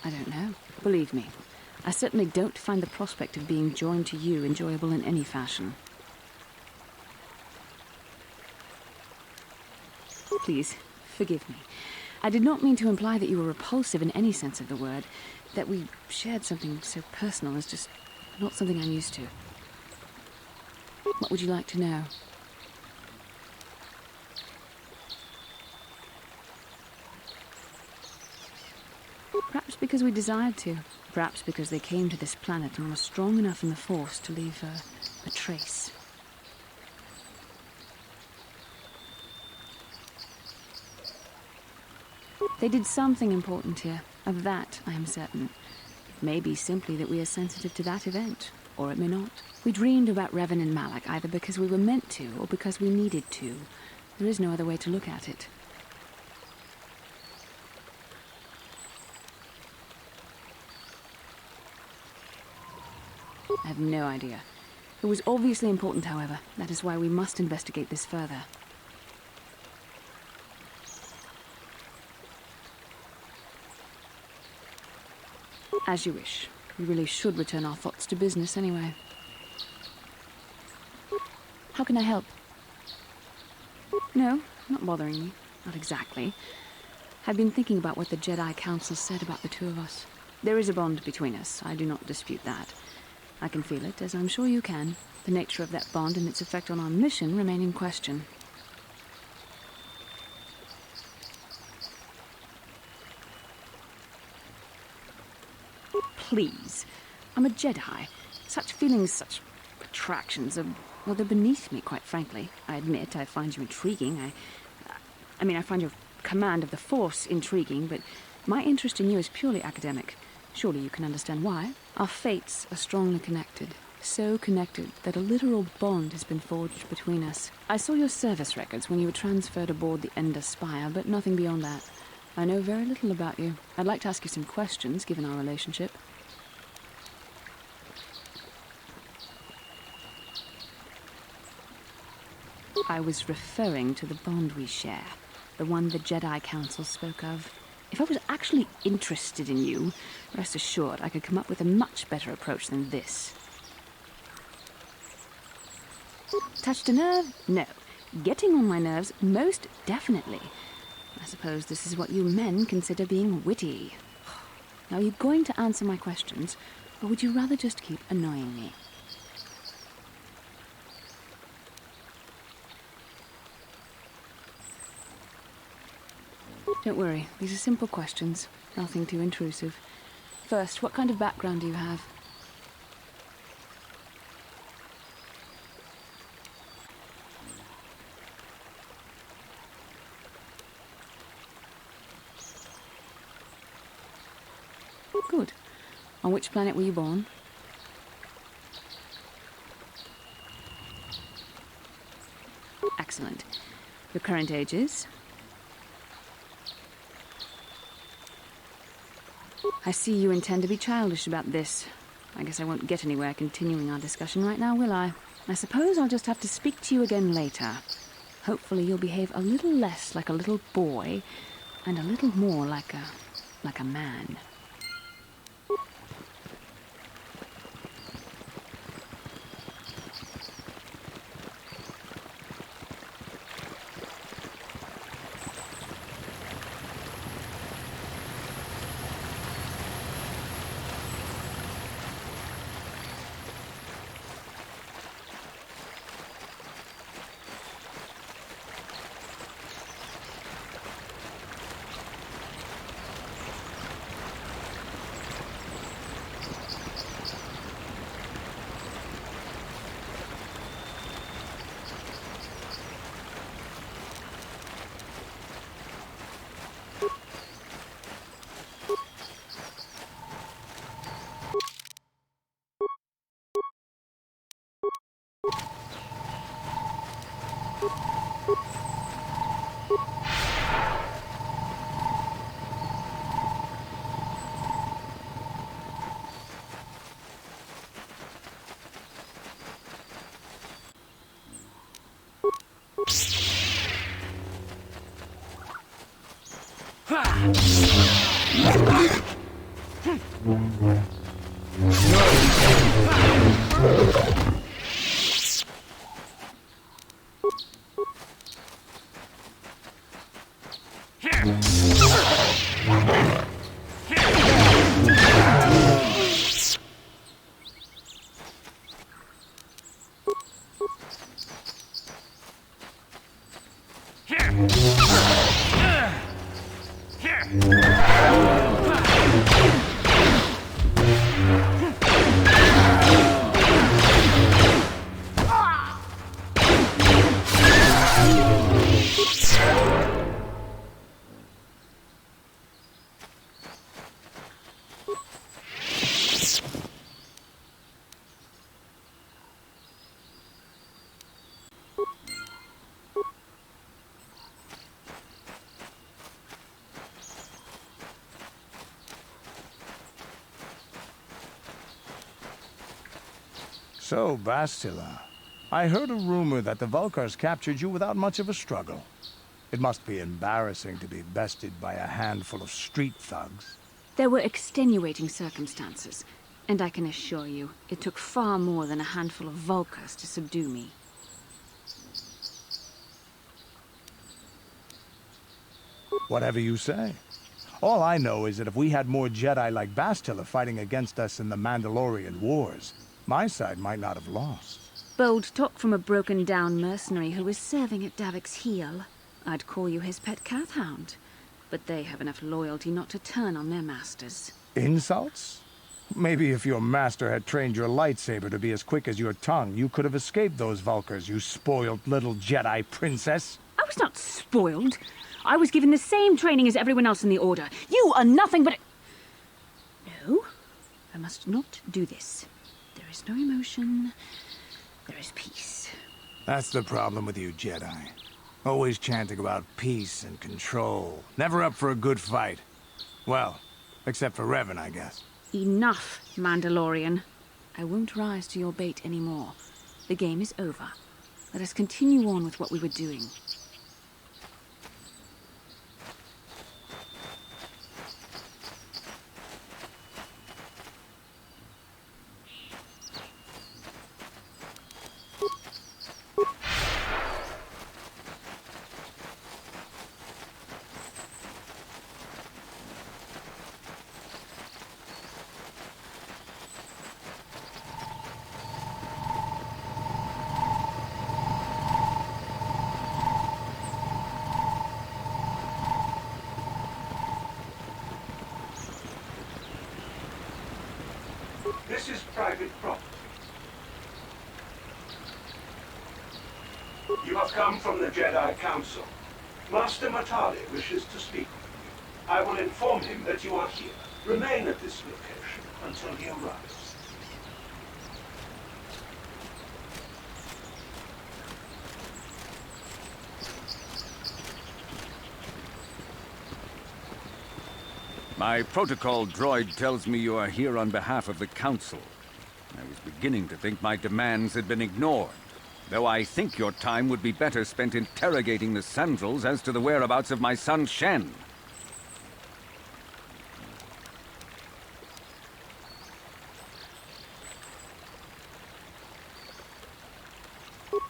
I don't know. Believe me, I certainly don't find the prospect of being joined to you enjoyable in any fashion. Please, forgive me. I did not mean to imply that you were repulsive in any sense of the word. That we shared something so personal is just not something I'm used to. What would you like to know? Perhaps because we desired to. Perhaps because they came to this planet and were strong enough in the Force to leave a trace. They did something important here. Of that, I am certain. It may be simply that we are sensitive to that event, or it may not. We dreamed about Revan and Malak either because we were meant to, or because we needed to. There is no other way to look at it. I have no idea. It was obviously important, however. That is why we must investigate this further. As you wish. We really should return our thoughts to business anyway. How can I help? No, not bothering you. Not exactly. I've been thinking about what the Jedi Council said about the two of us. There is a bond between us. I do not dispute that. I can feel it, as I'm sure you can. The nature of that bond and its effect on our mission remain in question. Please. I'm a Jedi. Such feelings, such attractions are, well, they're beneath me, quite frankly. I admit I find you intriguing. I find your command of the Force intriguing, but my interest in you is purely academic. Surely you can understand why. Our fates are strongly connected. So connected that a literal bond has been forged between us. I saw your service records when you were transferred aboard the Ender Spire, but nothing beyond that. I know very little about you. I'd like to ask you some questions, given our relationship. I was referring to the bond we share, the one the Jedi Council spoke of. If I was actually interested in you, rest assured I could come up with a much better approach than this. Touched a nerve? No. Getting on my nerves? Most definitely. I suppose this is what you men consider being witty. Now, are you going to answer my questions, or would you rather just keep annoying me? Don't worry, these are simple questions, nothing too intrusive. First, what kind of background do you have? Good. On which planet were you born? Excellent. Your current age is? I see you intend to be childish about this. I guess I won't get anywhere continuing our discussion right now, will I? I suppose I'll just have to speak to you again later. Hopefully you'll behave a little less like a little boy and a little more like a man. So, Bastila, I heard a rumor that the Vulkars captured you without much of a struggle. It must be embarrassing to be bested by a handful of street thugs. There were extenuating circumstances, and I can assure you, it took far more than a handful of Vulkars to subdue me. Whatever you say. All I know is that if we had more Jedi like Bastila fighting against us in the Mandalorian Wars, my side might not have lost. Bold talk from a broken-down mercenary who is serving at Davik's heel. I'd call you his pet cat-hound. But they have enough loyalty not to turn on their masters. Insults? Maybe if your master had trained your lightsaber to be as quick as your tongue, you could have escaped those Vulkars, you spoiled little Jedi princess. I was not spoiled. I was given the same training as everyone else in the Order. You are nothing but... No, I must not do this. There is no emotion. There is peace. That's the problem with you Jedi. Always chanting about peace and control. Never up for a good fight. Well, except for Revan, I guess. Enough, Mandalorian. I won't rise to your bait anymore. The game is over. Let us continue on with what we were doing. This is private property. You have come from the Jedi Council. Master Matali wishes to speak with you. I will inform him that you are here. Remain at this location until he arrives. My protocol droid tells me you are here on behalf of the Council. I was beginning to think my demands had been ignored, though I think your time would be better spent interrogating the Sandrels as to the whereabouts of my son Shen.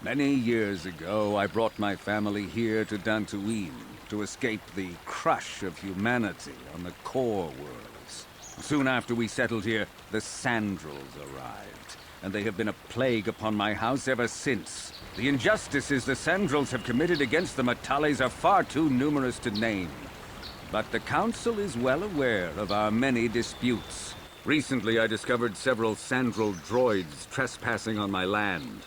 Many years ago, I brought my family here to Dantooine to escape the crush of humanity on the core worlds. Soon after we settled here, the Sandrels arrived, and they have been a plague upon my house ever since. The injustices the Sandrels have committed against the Matales are far too numerous to name. But the Council is well aware of our many disputes. Recently, I discovered several Sandrel droids trespassing on my land.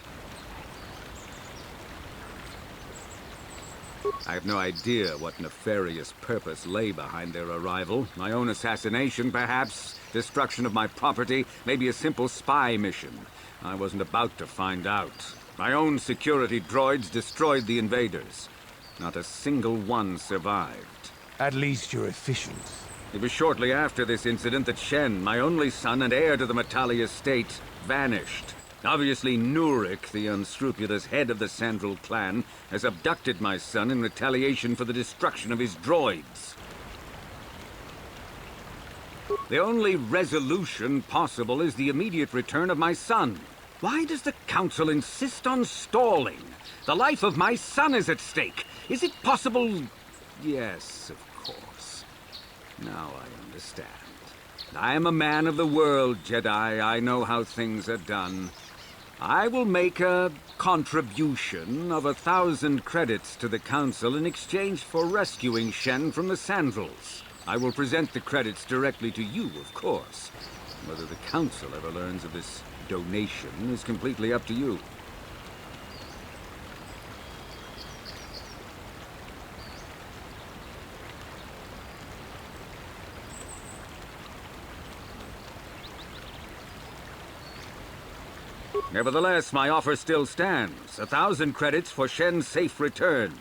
I have no idea what nefarious purpose lay behind their arrival. My own assassination, perhaps? Destruction of my property? Maybe a simple spy mission? I wasn't about to find out. My own security droids destroyed the invaders. Not a single one survived. At least you're efficient. It was shortly after this incident that Shen, my only son and heir to the Matali estate, vanished. Obviously, Nurik, the unscrupulous head of the Sandrel clan, has abducted my son in retaliation for the destruction of his droids. The only resolution possible is the immediate return of my son. Why does the Council insist on stalling? The life of my son is at stake. Is it possible? Yes, of course. Now I understand. I am a man of the world, Jedi. I know how things are done. I will make a contribution of 1,000 credits to the Council in exchange for rescuing Shen from the Sandals. I will present the credits directly to you, of course. Whether the Council ever learns of this donation is completely up to you. Nevertheless, my offer still stands. 1,000 credits for Shen's safe return.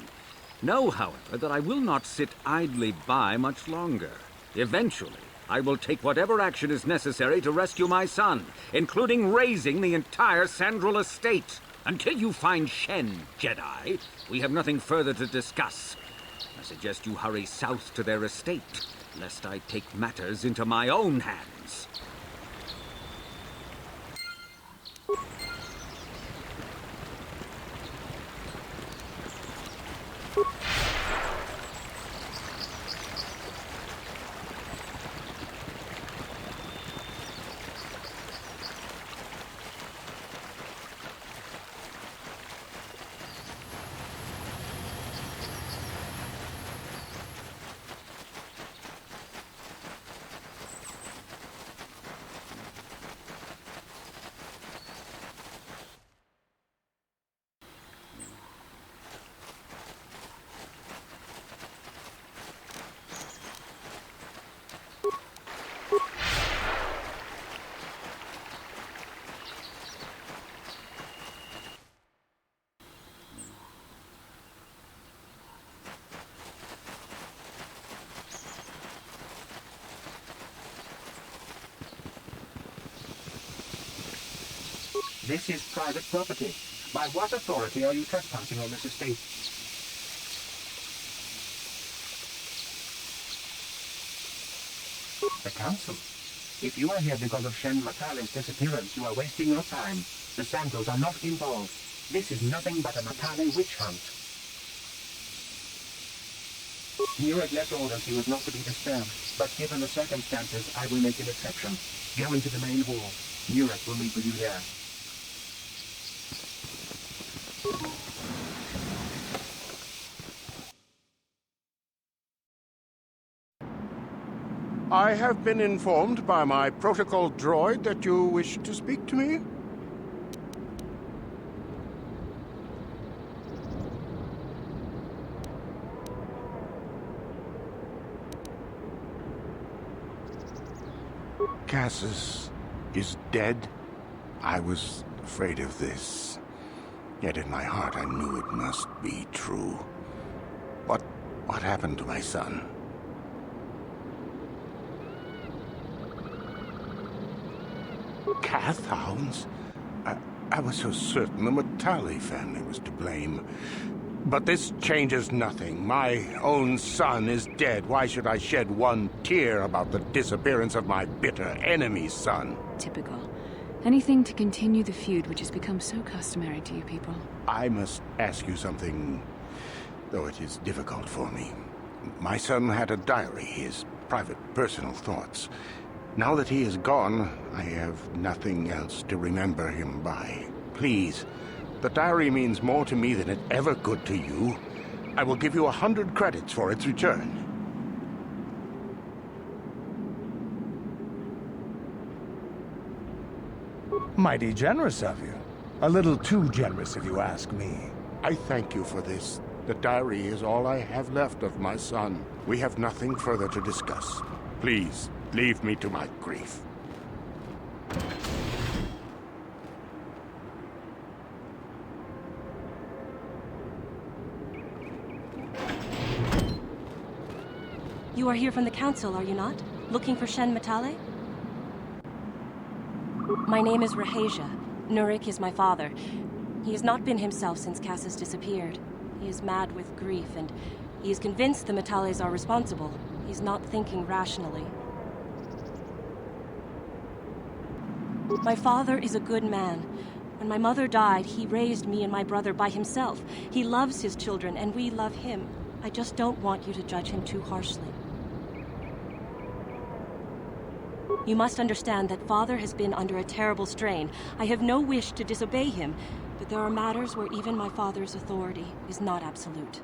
Know, however, that I will not sit idly by much longer. Eventually, I will take whatever action is necessary to rescue my son, including razing the entire Sandral estate. Until you find Shen, Jedi, we have nothing further to discuss. I suggest you hurry south to their estate, lest I take matters into my own hands. This is private property. By what authority are you trespassing on this estate? The Council. If you are here because of Shen Matale's disappearance, you are wasting your time. The Sandals are not involved. This is nothing but a Matale witch hunt. Nurek left orders he was not to be disturbed, but given the circumstances, I will make an exception. Go into the main hall. Nurek will meet with you there. I have been informed by my protocol droid that you wish to speak to me. Cassius is dead? I was afraid of this. Yet in my heart I knew it must be true. What happened to my son? Cath hounds? I was so certain the Matale family was to blame. But this changes nothing. My own son is dead. Why should I shed one tear about the disappearance of my bitter enemy's son? Typical. Anything to continue the feud which has become so customary to you people. I must ask you something, though it is difficult for me. My son had a diary, his private, personal thoughts. Now that he is gone, I have nothing else to remember him by. Please, the diary means more to me than it ever could to you. I will give you 100 credits for its return. Mighty generous of you. A little too generous, if you ask me. I thank you for this. The diary is all I have left of my son. We have nothing further to discuss. Please, leave me to my grief. You are here from the Council, are you not? Looking for Shen Matale? My name is Rahasia. Nurik is my father. He has not been himself since Cass has disappeared. He is mad with grief, and he is convinced the Matales are responsible. He's not thinking rationally. My father is a good man. When my mother died, he raised me and my brother by himself. He loves his children, and we love him. I just don't want you to judge him too harshly. You must understand that Father has been under a terrible strain. I have no wish to disobey him, but there are matters where even my father's authority is not absolute.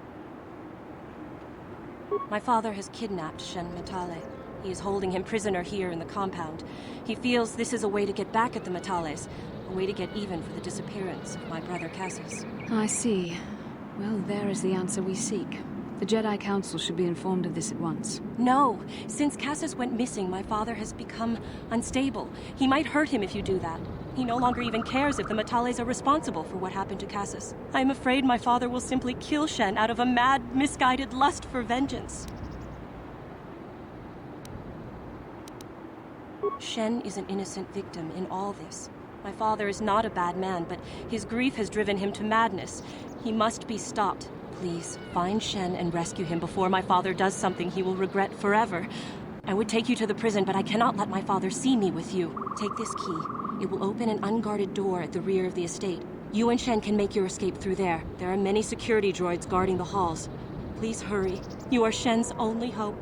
My father has kidnapped Shen Matale. He is holding him prisoner here in the compound. He feels this is a way to get back at the Matales, a way to get even for the disappearance of my brother Cassius. I see. Well, there is the answer we seek. The Jedi Council should be informed of this at once. No! Since Cassius went missing, my father has become unstable. He might hurt him if you do that. He no longer even cares if the Matales are responsible for what happened to Cassius. I am afraid my father will simply kill Shen out of a mad, misguided lust for vengeance. Shen is an innocent victim in all this. My father is not a bad man, but his grief has driven him to madness. He must be stopped. Please, find Shen and rescue him before my father does something he will regret forever. I would take you to the prison, but I cannot let my father see me with you. Take this key. It will open an unguarded door at the rear of the estate. You and Shen can make your escape through there. There are many security droids guarding the halls. Please hurry. You are Shen's only hope.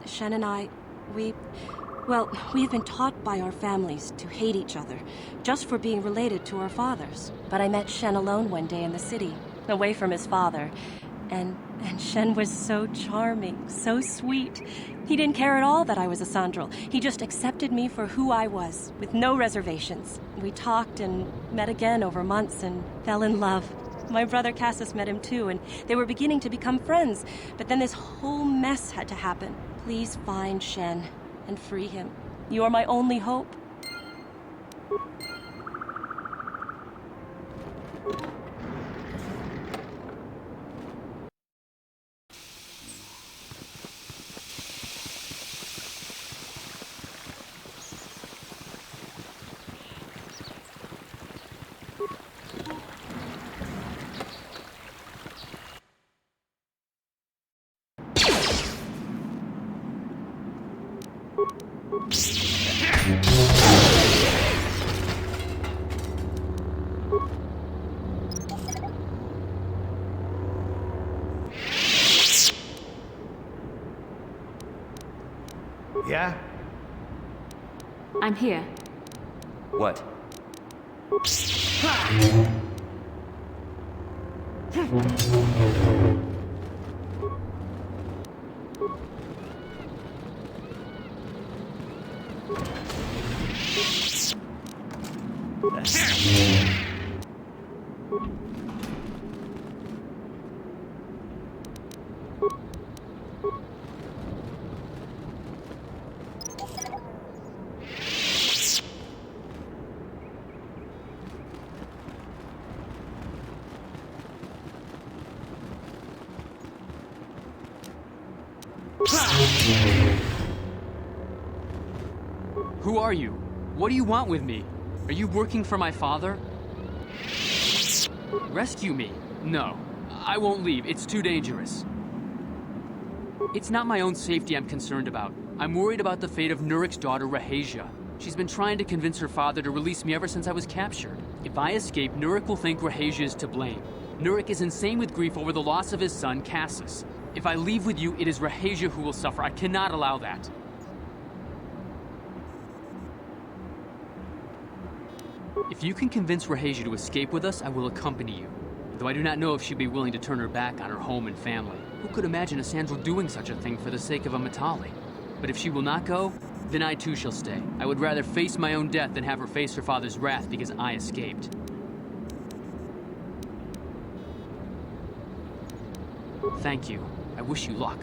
Shen and I, we have been taught by our families to hate each other, just for being related to our fathers. But I met Shen alone one day in the city, away from his father, and Shen was so charming, so sweet. He didn't care at all that I was a Sandral. He just accepted me for who I was, with no reservations. We talked and met again over months and fell in love. My brother Cassius met him too, and they were beginning to become friends, but then this whole mess had to happen. Please find Shen and free him. You are my only hope. Yeah? I'm here. What? Who are you? What do you want with me? Are you working for my father? Rescue me? No. I won't leave. It's too dangerous. It's not my own safety I'm concerned about. I'm worried about the fate of Nurik's daughter, Rahasia. She's been trying to convince her father to release me ever since I was captured. If I escape, Nurik will think Rahasia is to blame. Nurik is insane with grief over the loss of his son, Cassius. If I leave with you, it is Rahasia who will suffer. I cannot allow that. If you can convince Rahasia to escape with us, I will accompany you. Though I do not know if she'd be willing to turn her back on her home and family. Who could imagine a Sandral doing such a thing for the sake of a Matali? But if she will not go, then I too shall stay. I would rather face my own death than have her face her father's wrath because I escaped. Thank you. I wish you luck.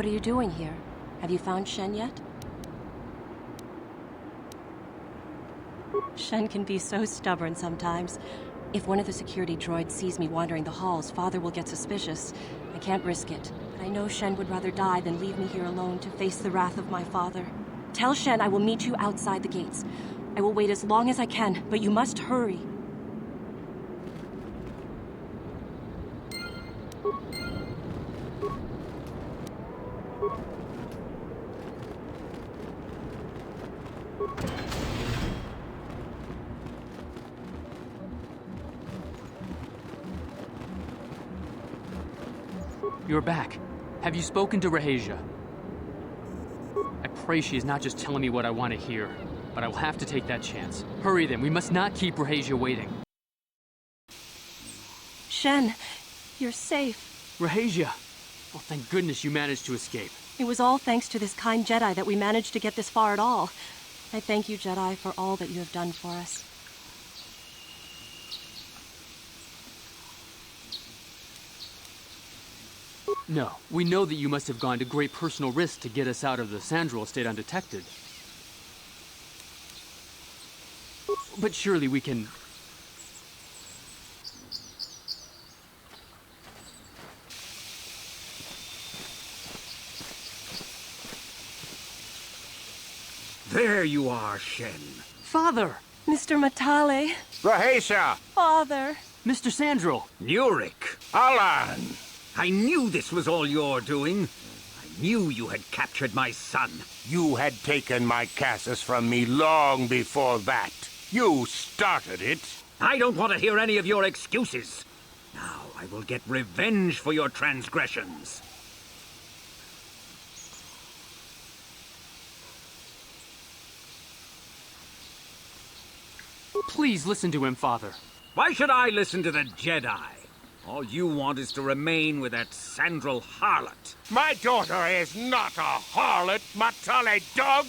What are you doing here? Have you found Shen yet? Shen can be so stubborn sometimes. If one of the security droids sees me wandering the halls, Father will get suspicious. I can't risk it. But I know Shen would rather die than leave me here alone to face the wrath of my father. Tell Shen I will meet you outside the gates. I will wait as long as I can, but you must hurry. You're back. Have you spoken to Rahasia? I pray she is not just telling me what I want to hear, but I will have to take that chance. Hurry then, we must not keep Rahasia waiting. Shen, you're safe. Rahasia! Well, thank goodness you managed to escape. It was all thanks to this kind Jedi that we managed to get this far at all. I thank you, Jedi, for all that you have done for us. No, we know that you must have gone to great personal risk to get us out of the Sandral estate undetected. But surely we can... There you are, Shen. Father! Mr. Matale. Rahasia! Father! Mr. Sandral! Nurik! Alan! I knew this was all your doing. I knew you had captured my son. You had taken my Cassus from me long before that. You started it. I don't want to hear any of your excuses. Now I will get revenge for your transgressions. Please listen to him, Father. Why should I listen to the Jedi? All you want is to remain with that Sandral harlot. My daughter is not a harlot, Matale dog!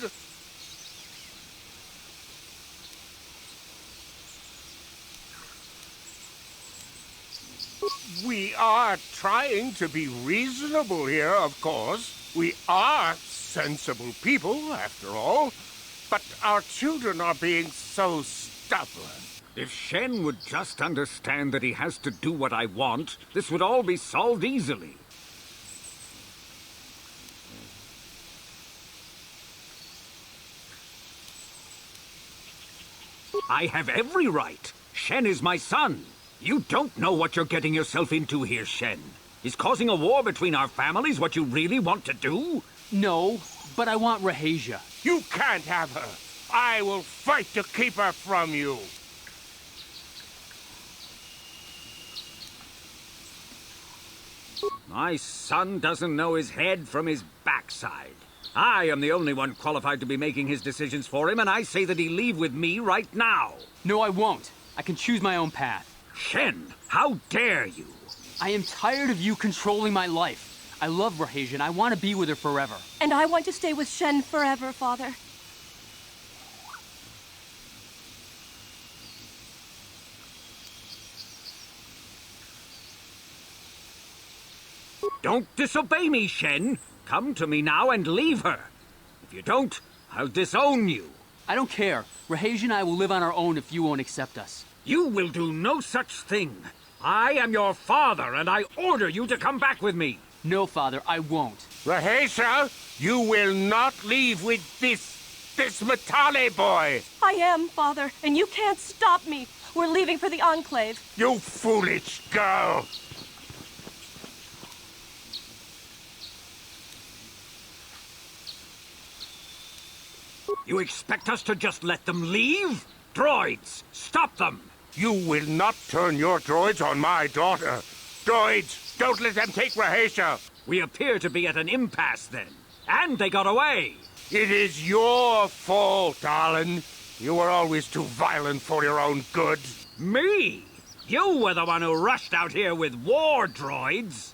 We are trying to be reasonable here, of course. We are sensible people, after all. But our children are being so stubborn. If Shen would just understand that he has to do what I want, this would all be solved easily. I have every right. Shen is my son. You don't know what you're getting yourself into here, Shen. Is causing a war between our families what you really want to do? No, but I want Rahasia. You can't have her. I will fight to keep her from you. My son doesn't know his head from his backside. I am the only one qualified to be making his decisions for him, and I say that he leave with me right now. No, I won't. I can choose my own path. Shen, how dare you? I am tired of you controlling my life. I love Rahasia and I want to be with her forever. And I want to stay with Shen forever, Father. Don't disobey me, Shen. Come to me now and leave her. If you don't, I'll disown you. I don't care. Rahasia and I will live on our own if you won't accept us. You will do no such thing. I am your father, and I order you to come back with me. No, Father, I won't. Rahasia, you will not leave with this Matale boy. I am, Father, and you can't stop me. We're leaving for the Enclave. You foolish girl. You expect us to just let them leave? Droids, stop them! You will not turn your droids on my daughter. Droids, don't let them take Rahasia. We appear to be at an impasse then. And they got away. It is your fault, Alan. You were always too violent for your own good. Me? You were the one who rushed out here with war droids.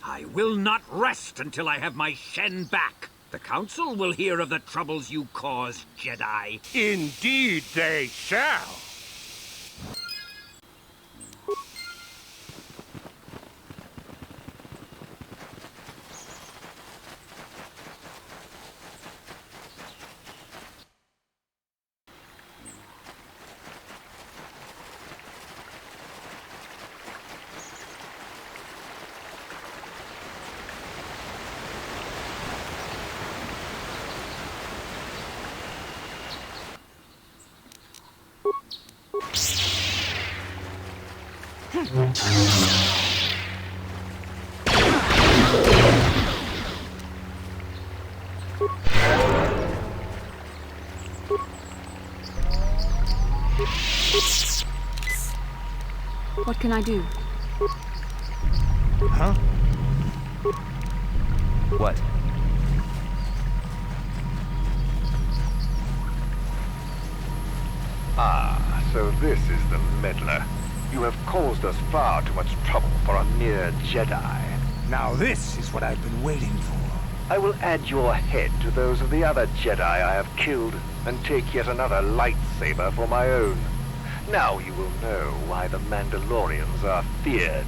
I will not rest until I have my Shen back. The Council will hear of the troubles you caused, Jedi. Indeed they shall. What can I do? Huh? What? Ah, so this is the meddler. You have caused us far too much trouble for a mere Jedi. Now this is what I've been waiting for. I will add your head to those of the other Jedi I have killed, and take yet another lightsaber for my own. Now you will know why the Mandalorians are feared.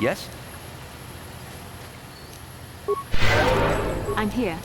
Yes? I'm here.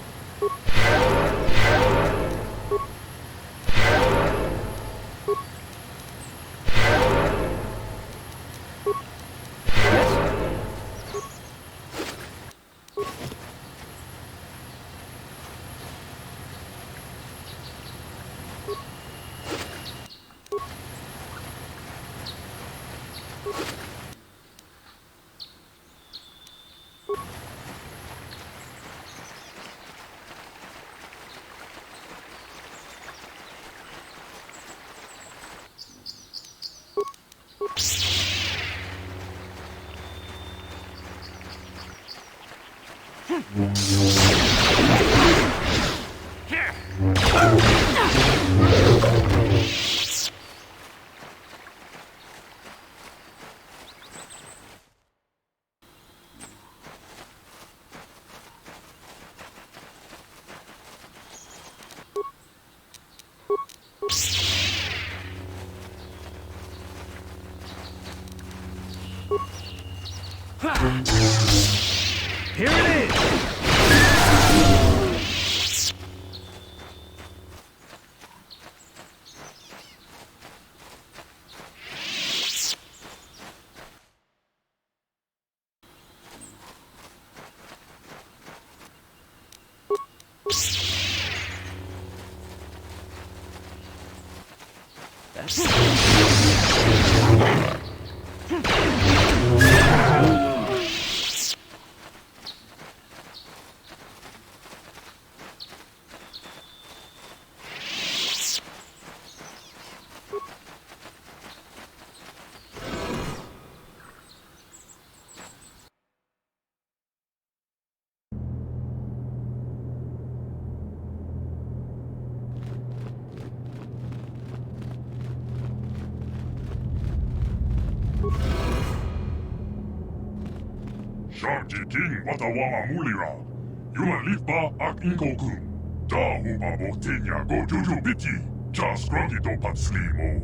Here it is! Sharji King watawama mulira. Yuma lipa ak inkokun. Da hupa botenya go juju biti. Just grunty to patslimo.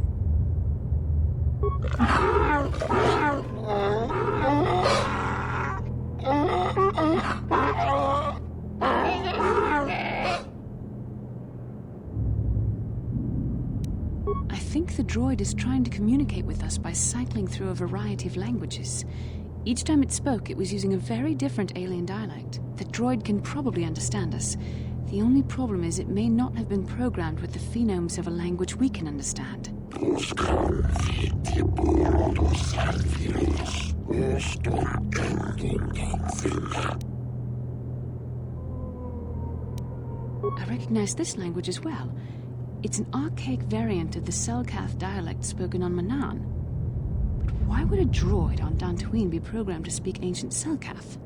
I think the droid is trying to communicate with us by cycling through a variety of languages. Each time it spoke, it was using a very different alien dialect. The droid can probably understand us. The only problem is it may not have been programmed with the phonemes of a language we can understand. I recognize this language as well. It's an archaic variant of the Selkath dialect spoken on Manaan. But why would a droid on Dantooine be programmed to speak ancient Selkath?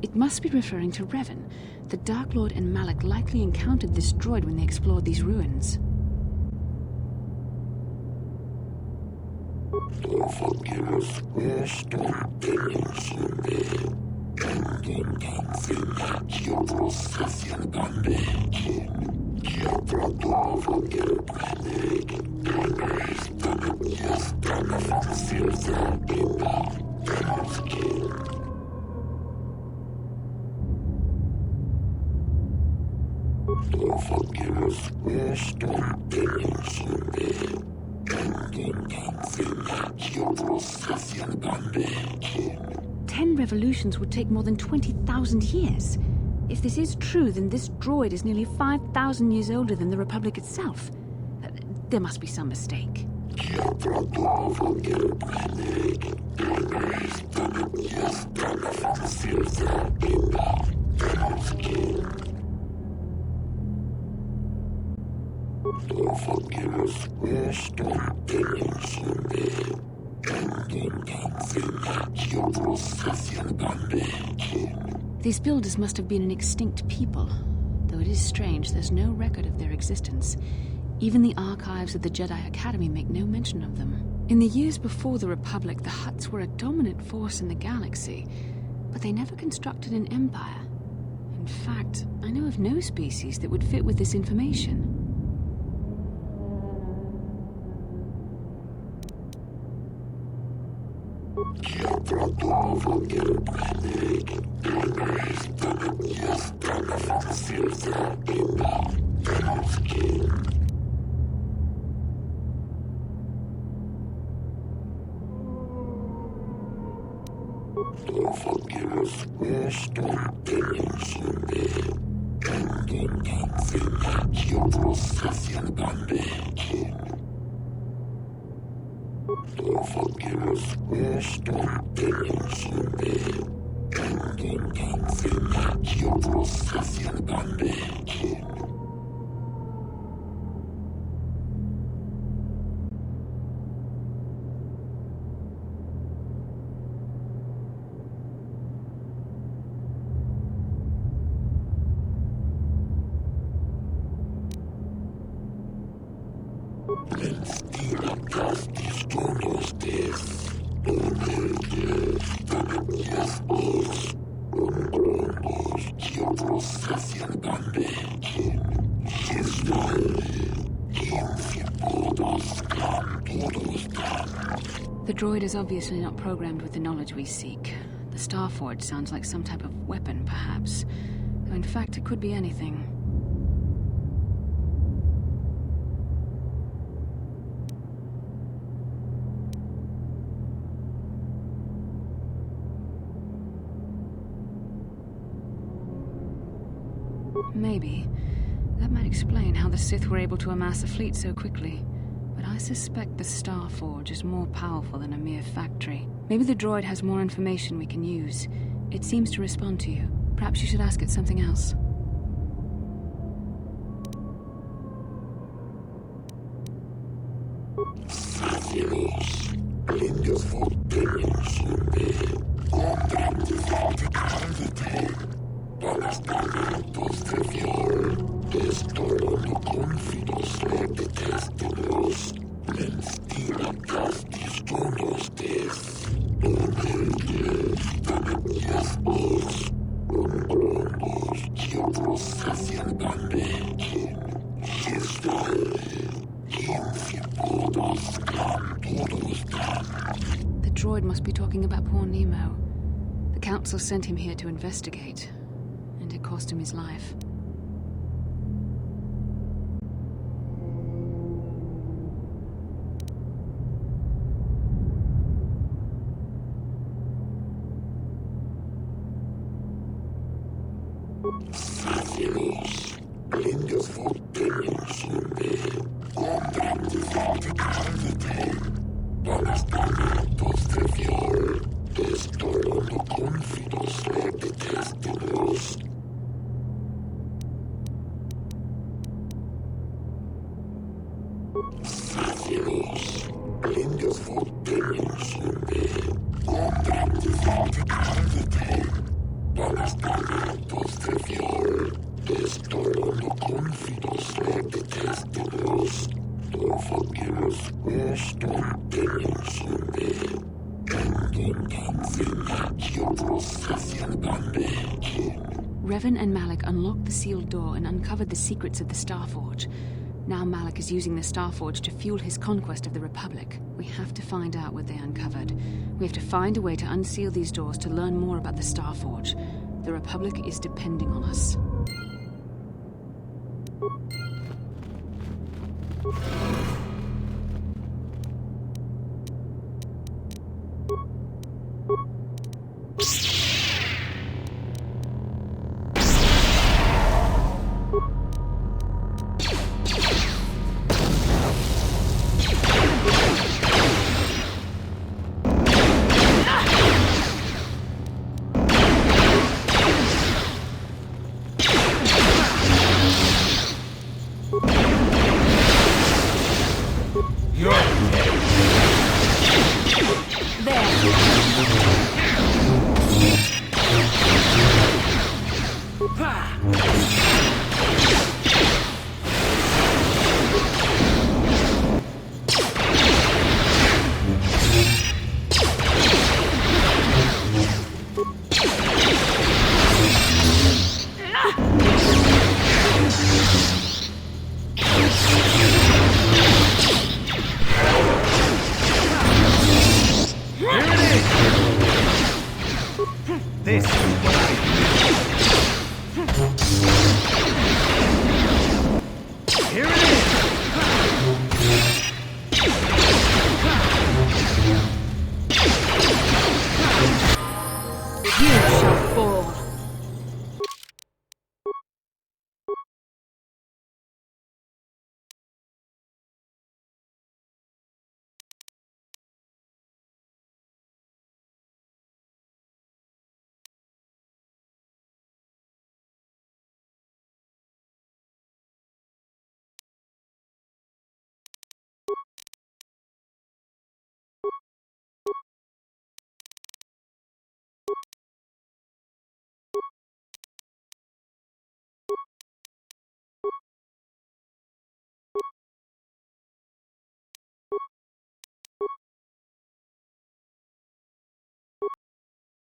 It must be referring to Revan. The Dark Lord and Malak likely encountered this droid when they explored these ruins. Ten revolutions would take more than 20,000 years. If this is true, then this droid is nearly 5,000 years older than the Republic itself. There must be some mistake. These builders must have been an extinct people, though it is strange there's no record of their existence. Even the archives of the Jedi Academy make no mention of them. In the years before the Republic, the Hutts were a dominant force in the galaxy, but they never constructed an empire. In fact, I know of no species that would fit with this information. The droid is obviously not programmed with the knowledge we seek. The Starforge sounds like some type of weapon, perhaps. Though in fact, it could be anything. Maybe. That might explain how the Sith were able to amass a fleet so quickly. But I suspect the Starforge is more powerful than a mere factory. Maybe the droid has more information we can use. It seems to respond to you. Perhaps you should ask it something else. The droid must be talking about poor Nemo. The Council sent him here to investigate, and it cost him his life. Revan and Malik unlocked the sealed door and uncovered the secrets of the Starforge. Now Malik is using the Starforge to fuel his conquest of the Republic. We have to find out what they uncovered. We have to find a way to unseal these doors to learn more about the Starforge. The Republic is depending on us.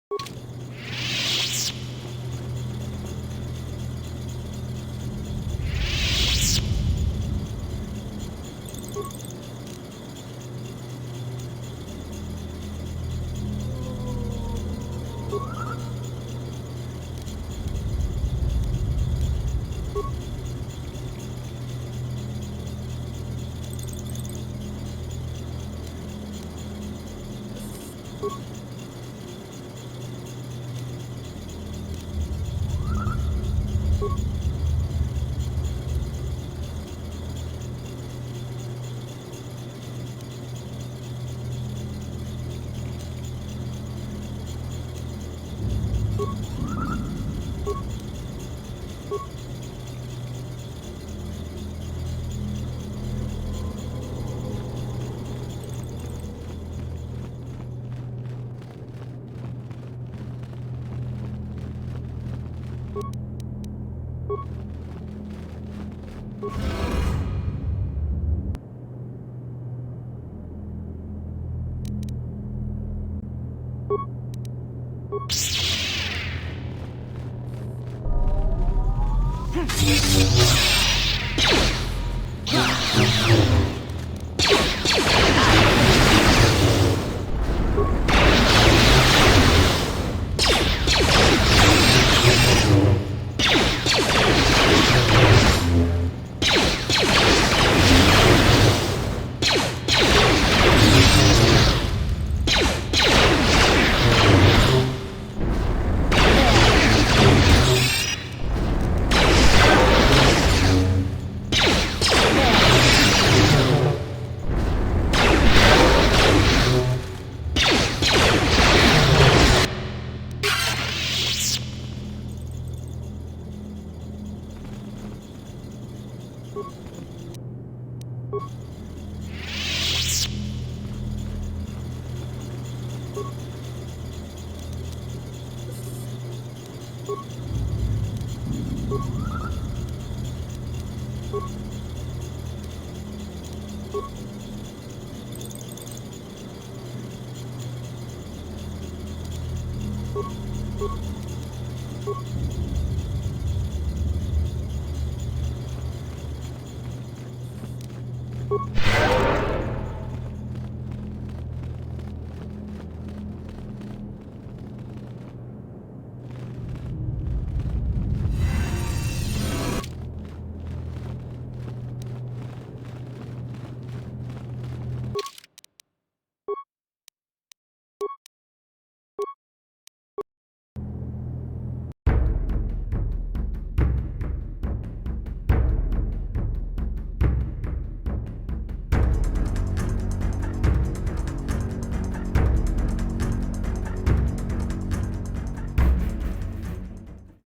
you